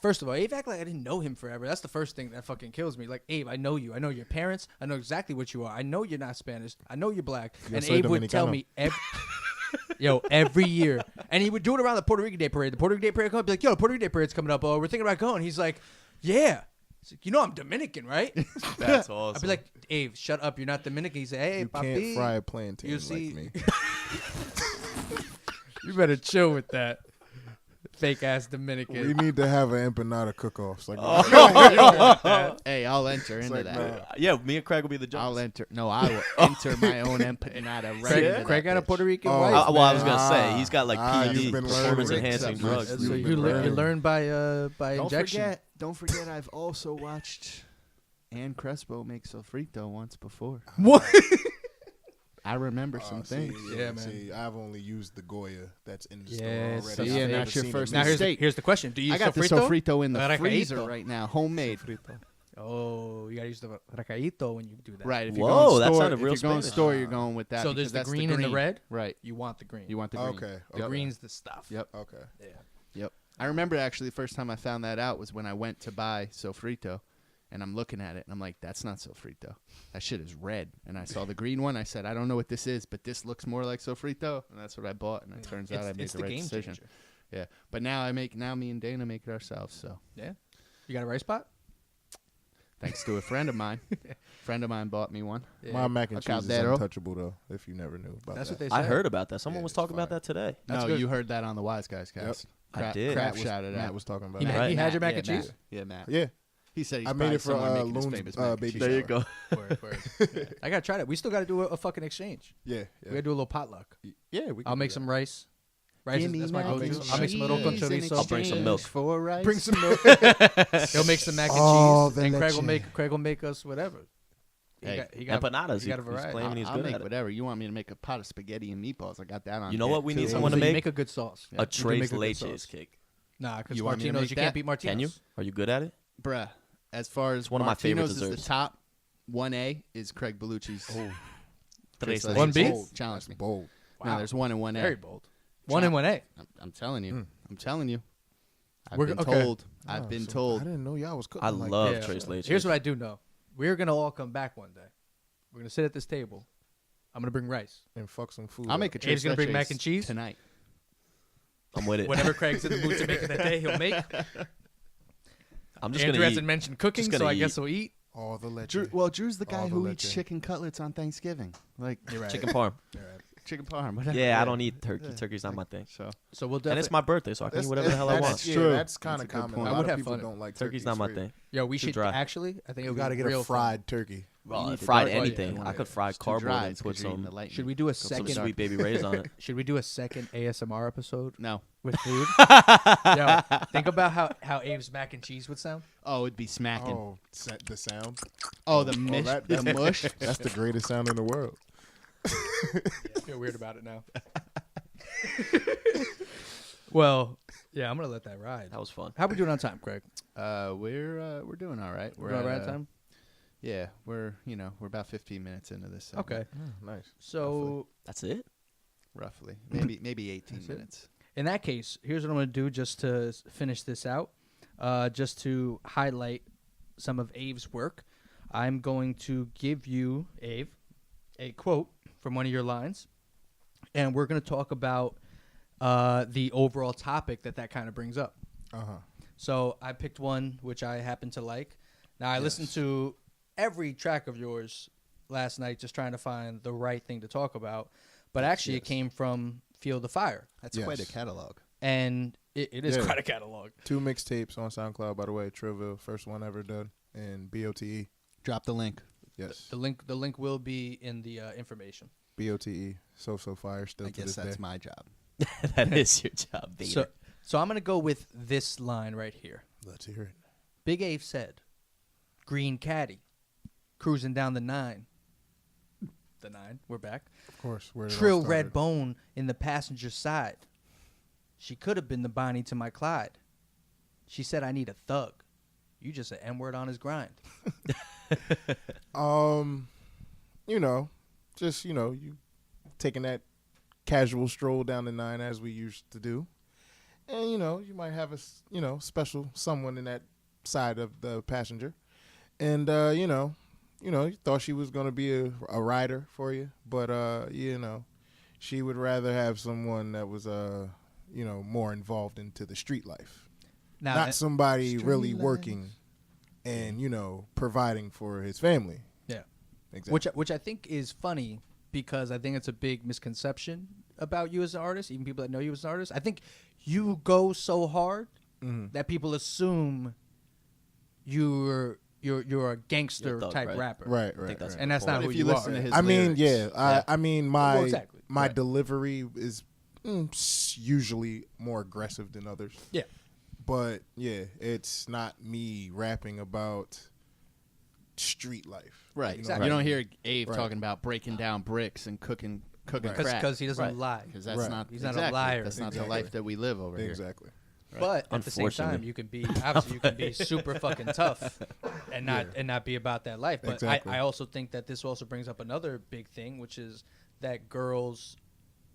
first of all, Abe act like I didn't know him forever. That's the first thing that fucking kills me. Like, Abe, I know you. I know your parents. I know exactly what you are. I know you're not Spanish. I know you're black. Yo And soy Abe would tell dominicano. me every year. And he would do it around the Puerto Rican Day Parade. The Puerto Rican Day Parade come up, be like, yo, the Puerto Rican Day Parade's coming up. Oh, we're thinking about going. He's like, yeah. He's like, you know I'm Dominican, right? That's awesome. I'd be like, Abe, shut up. You're not Dominican. He say, hey, You papi. can't fry a plantain You like see- me. You better chill with that. Fake ass Dominican. We need to have an empanada cook-offs. Like, Hey, I'll enter into like, that. nah. Yeah, me and Craig will be the I'll judges. enter. No, I will enter my own empanada right Craig, into that Craig got a bitch. Puerto Rican Oh. wife. Well, I was man. gonna say he's got like you've PED, been performance learning. enhancing drugs. So You've you, been you learning. learn by Don't injection. Don't forget. I've also watched Ann Crespo make sofrito once before. What? I remember some things. Yeah, man. See, I've only used the Goya that's in the Yeah, store already. see, I've and never that's your seen first it. Now mistake. here's the question. Do you I got the sofrito? sofrito in the Recaíto. freezer right now, homemade. Oh, you gotta use the recaíto when you do that. Right. If you're Whoa, going that store, sounded if real you're going Spanish. store, you're going with that. So because there's the that's green and the red. Right. You want the green. You want the green. Okay. The okay. green's the stuff. Yep. Okay. Yeah. Yep. I remember actually the first time I found that out was when I went to buy sofrito, and I'm looking at it and I'm like, "That's not sofrito. That shit is red." And I saw the green one. I said, "I don't know what this is, but this looks more like sofrito." And that's what I bought. And it turns out I made It's the the right game decision. changer. Yeah. But now me and Dana make it ourselves. So Yeah. You got a rice pot? thanks to a friend of mine, bought me one. Yeah. My mac and Okay, cheese is Caldero. untouchable, though, if you never knew about That's that. what they say. I heard about that. Someone Yeah, was it's talking about fire. that today. That's no, good. you heard that on the Wise Guys cast. I did. Crap Matt was, shouted Matt out. was talking about He that. made- had your mac and Matt. cheese? Yeah, Matt. Yeah. He said he's I made probably it for, somewhere making his Loon's, famous mac and baby cheese. There you shower. go. Word, word. I gotta try that. We still gotta do a fucking exchange. Yeah. We Yeah. gotta do a little potluck. Yeah, we can I'll do make that. some rice. Rice Give is me that's my mac go-to. and I'll make some little con cheese in chorizo. I'll bring some milk. exchange for rice. Bring some milk. He'll make some mac and Oh, cheese, the and leche. Craig will make us whatever. Hey, he got Empanadas. He got a He's variety. claiming he's I'll good make at it. whatever. You want me to make a pot of spaghetti and meatballs? I got that on. You know deck, what we need too. someone So to you make? make a good sauce. A You do make Tres good Leches sauce. cake. Nah, because You want me to Martinos, make you that? can't beat Martinos. Can you? Are you good at it? Bruh, as far as one of my favorite Martino's is desserts. the top 1A is Craig Bellucci's. Tres Leches. One B? Bold. Challenge me. Bold. No, there's one and 1A. Very bold. 1 and 1A. I'm telling you. I'm telling you. I've We're- been okay. told. I've been I told. didn't know y'all was cooking I like love Yeah. Tres Leches. Here's what I do know. We're gonna all come back one day. We're gonna sit at this table. I'm gonna bring rice. and fuck some food. I'll make a Abe's Tres gonna bring Leches mac and cheese? tonight. I'm with it. Whatever Craig's in the mood to make that day, he'll make. I'm just Andrew gonna hasn't eat. mentioned cooking, Just gonna so I eat. guess he'll eat. All the leche. Drew's the guy All the who eats leche. chicken cutlets on Thanksgiving. Like You're right. Chicken parm. You're right. chicken parm. Whatever. Yeah, I don't eat turkey. Yeah. Turkey's not my thing. So So we'll And definitely. it's my birthday, so I can eat whatever the hell I That's- want. Yeah, True. that's kind That's of a good common. point. A I lot would of have people fun. don't like Turkey's turkey not my straight. thing. Yo, we Too should dry. actually. I think it You would got to be get a real fried turkey. Well, need to fried dark- oh, yeah, anything. yeah. I could fry It's too cardboard dry and put 'cause you're eating some the lightning. Should we do a some second? sweet baby rays on it. Should we do a second ASMR episode No. with food? Yo, think about how Abe's mac and cheese would sound. Oh, it'd be smacking. Oh, the sound. Oh, the mush. that- the mush. That's the greatest sound in the world. I feel weird about it now. Well, yeah, I'm gonna let that ride. That was fun. How we doing on time, Craig? We're doing all right. We're doing all right on time. Yeah, we're about 15 minutes into this. segment, Okay. Nice. So That's it. roughly, maybe 18 That's it. minutes. in that case, here's what I'm gonna do just to finish this out. Just to highlight some of Abe's work, I'm going to give you, Abe, a quote from one of your lines, and we're gonna talk about the overall topic that kind of brings up. So I picked one which I happen to like. Now I listened to every track of yours last night just trying to find the right thing to talk about, but actually it came from Feel the Fire, That's Yes. quite a catalog. and it is Yeah. quite a catalog. 2 mixtapes on SoundCloud, by the way. Trillville, first one ever done, and BOTE. Drop the link. Yes, The link will be in the information. BOTE. So fire still I to guess this that's day. my job. That is your job, Vader. So I'm gonna go with this line right here. Let's hear it. Big Ave said, "Green caddy, cruising down the 9." The 9, we're back. Of course. Where it all Trill started. red bone in the passenger side. She could have been the Bonnie to my Clyde. She said I need a thug. You just an N-word on his grind. You know, just you taking that casual stroll down the 9 as we used to do, and you might have a special someone in that side of the passenger, and you thought she was gonna be a rider for you, but she would rather have someone that was more involved into the street life, Now, not somebody Street really life. working and providing for his family. yeah, Exactly. which I think is funny because I think it's a big misconception about you as an artist. Even people that know you as an artist, I think you go so hard that people assume you're a gangster You're a thug, type right? rapper, Right, I right. think that's right. And that's not But who if you you listen are. to his I mean, lyrics, yeah. I mean, my Well, exactly. my Right. delivery is usually more aggressive than others. Yeah. But yeah, it's not me rapping about street life. Right. You know Exactly. You what I don't mean? hear Abe Right. talking about breaking down bricks and cooking Right. crack. because he doesn't Right. lie. Because that's Right. not. He's not a exactly, liar. That's not the Exactly. life that we live over here. Exactly. But at the same time, Unfortunately. you can be obviously you can be super fucking tough and not be about that life. But Exactly. I also think that this also brings up another big thing, which is that girls,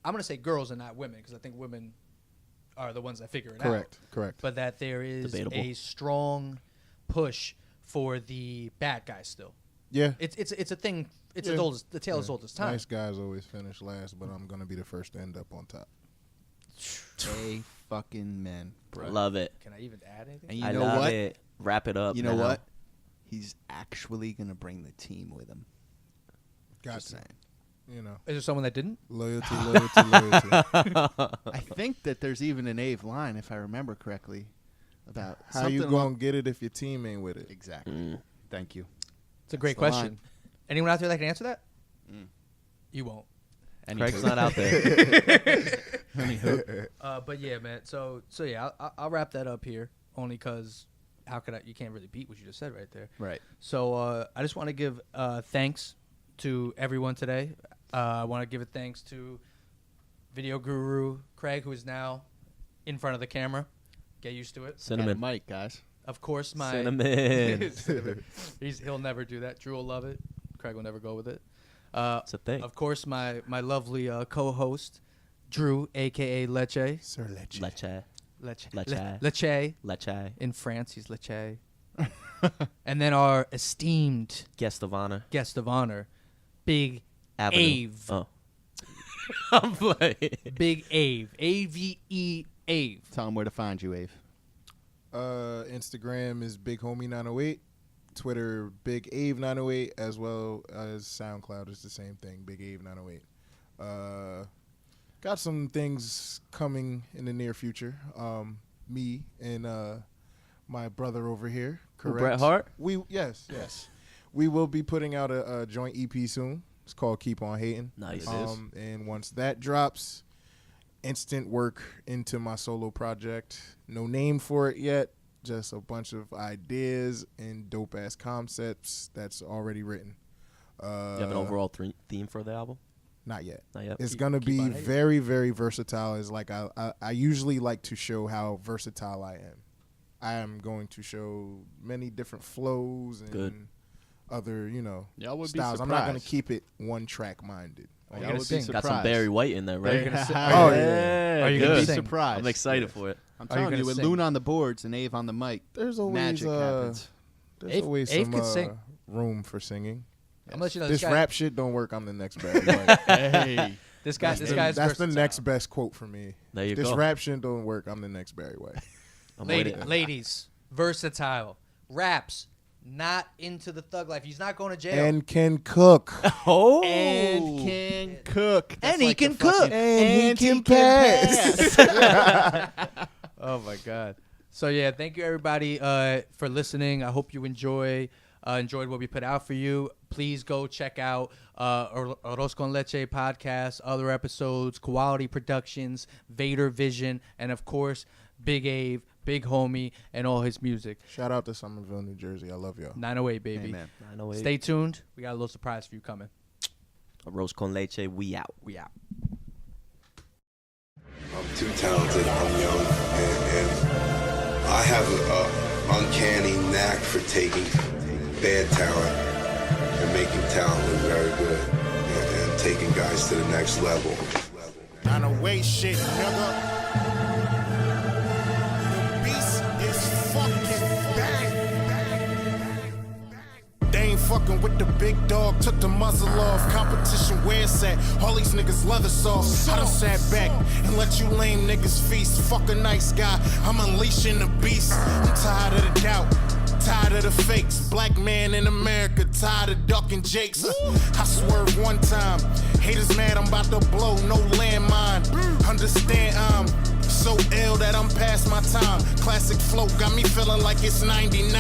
I'm gonna say girls and not women, because I think women are the ones that figure it out. Correct. But that there is Debatable. a strong push for the bad guys still. Yeah. It's a thing. It's Yeah. as old as the tale as Yeah. old as time. Nice guys always finish last, but I'm gonna be the first to end up on top. They fucking men, bro. Love it. Can I even add anything? And you I know love what? it. Wrap it up. You know now. what? He's actually gonna bring the team with him. Got Just to. saying. Is there someone that didn't? Loyalty. I think that there's even an Ave line, if I remember correctly, about How you something gonna get it if your team ain't with it? Exactly. Mm. Thank you. It's a great That's the question. line. Anyone out there that can answer that? Mm. You won't. Craig's not out there. But yeah, man. So yeah, I'll wrap that up here. Only because how could I? You can't really beat what you just said right there. Right. So I just want to give thanks to everyone today. I want to give it thanks to Video Guru Craig, who is now in front of the camera. Get used to it. Cinnamon. Mike, guys. Of course, my Cinnamon. Cinnamon. He'll never do that. Drew will love it. Craig will never go with it. It's a thing. Of course, my lovely co-host, Drew, a.k.a. Leche. Sir Leche. Leche. Leche. Leche. Leche. Leche. In France, he's Leche. And then our esteemed Guest of honor. guest of honor, Big Avenue. Ave. Oh. I'm playing. Big Ave. A-V-E Ave. Tell them where to find you, Ave. Instagram is Big Homie 908. Twitter, Big Ave 908, as well as SoundCloud is the same thing, Big Ave 908. Got some things coming in the near future. Me and my brother over here. Correct. Bret Hart? Yes. We will be putting out a joint EP soon. It's called Keep On Hating. Nice. And once that drops, instant work into my solo project. No name for it yet. Just a bunch of ideas and dope ass concepts that's already written. You have an overall theme for the album? Not yet. Not yet. It's gonna be on hating. very, very versatile. Is like I usually like to show how versatile I am. I am going to show many different flows and Good. other, Y'all would be styles. I'm not gonna surprised. keep it one track minded. Are you Y'all gonna would be sing? Got some surprised. Barry White in there, Are right? you gonna sing? Oh, yeah. Are you You'd gonna be sing? surprised. I'm excited for it. I'm Are you telling gonna you, with sing? Loon on the boards and Ave on the mic, There's always magic happens. There's Ave- always Ave some can sing. room for singing. I'm gonna let you know This guy, rap shit don't work. I'm the next Barry White. Hey, This guy's That's the versatile. next best quote for me. There you This go. rap shit don't work. I'm the next Barry White. I'm waiting. Ladies, versatile, raps, not into the thug life. He's not going to jail. And can cook. Oh. and can cook. That's And he like the can cook. fucking- And he can pass. Oh my God. So yeah, thank you everybody for listening. I hope you enjoyed what we put out for you. Please go check out Arroz con Leche podcast, other episodes, Quality Productions, Vader Vision, and of course Big Ave, Big Homie, and all his music. Shout out to Somerville, New Jersey. I love y'all. 908 baby. Amen. 908. Stay tuned. We got a little surprise for you coming. Arroz con leche, we out. We out. I'm too talented. I'm young, and I have an uncanny knack for taking bad talent and making talent look very good, and taking guys to the next level. 908 shit, nigga. The beast is fucking back. They ain't fucking with the big dog. Took the muzzle off. Competition where it's at. All these niggas leather soft. I done sat back and let you lame niggas feast. Fuck a nice guy. I'm unleashing the beast. I'm tired of the doubt. Tired of the fakes. Black man in America. Tired of ducking jakes. I swerved one time. Haters mad, I'm about to blow. No landmine. Understand I'm so ill that I'm past my time. Classic flow got me feeling like it's 99.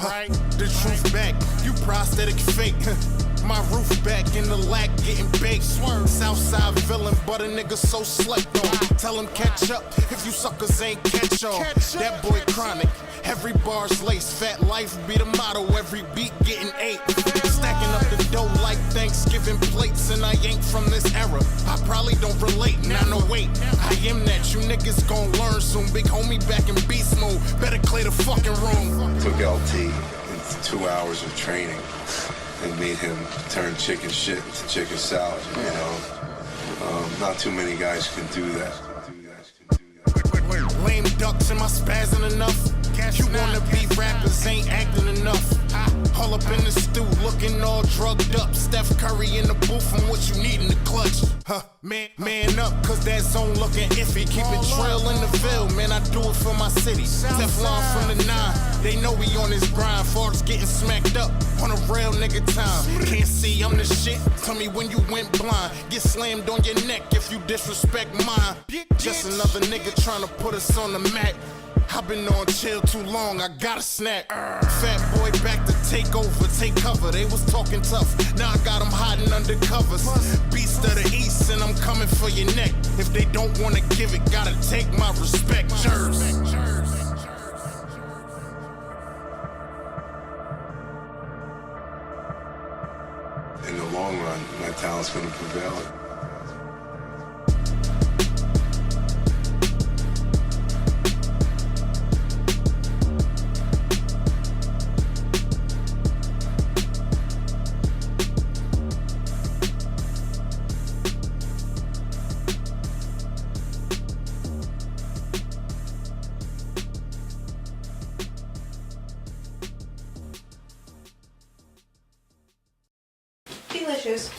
Right? The truth back. You prosthetic fake. My roof back in the lack getting baked. Southside villain, but a nigga so slept on. Tell him catch up if you suckers ain't catch on. That boy chronic. Every bar's lace. Fat life be the motto. Every beat getting 8. Stacking up the dough like Thanksgiving plates. And I ain't from this era. I probably don't relate. 908. I am that. You niggas gon' learn soon. Big homie back in beast mode. Better clear the fucking room. Took LT in 2 hours of training and made him turn chicken shit into chicken salad. Not too many guys can do that. Lame ducks, am I spazzing enough? You wanna be rappers, ain't acting enough. All up in the stew, looking all drugged up. Steph Curry in the booth, and what you need in the clutch. Man up, cause that zone looking iffy. Keep it trail in the field, man, I do it for my city. Teflon from the 9, they know we on this grind. Farts getting smacked up on a real nigga time. Can't see, I'm the shit, tell me when you went blind. Get slammed on your neck if you disrespect mine. Just another nigga trying to put us on the mat. I've been on chill too long, I gotta snap. Fat boy back to take over, take cover. They was talking tough, now I got them hiding under covers. Beast of the East, and I'm coming for your neck. If they don't wanna give it, gotta take my respect. Jers. In the long run, my talent's gonna prevail. Delicious.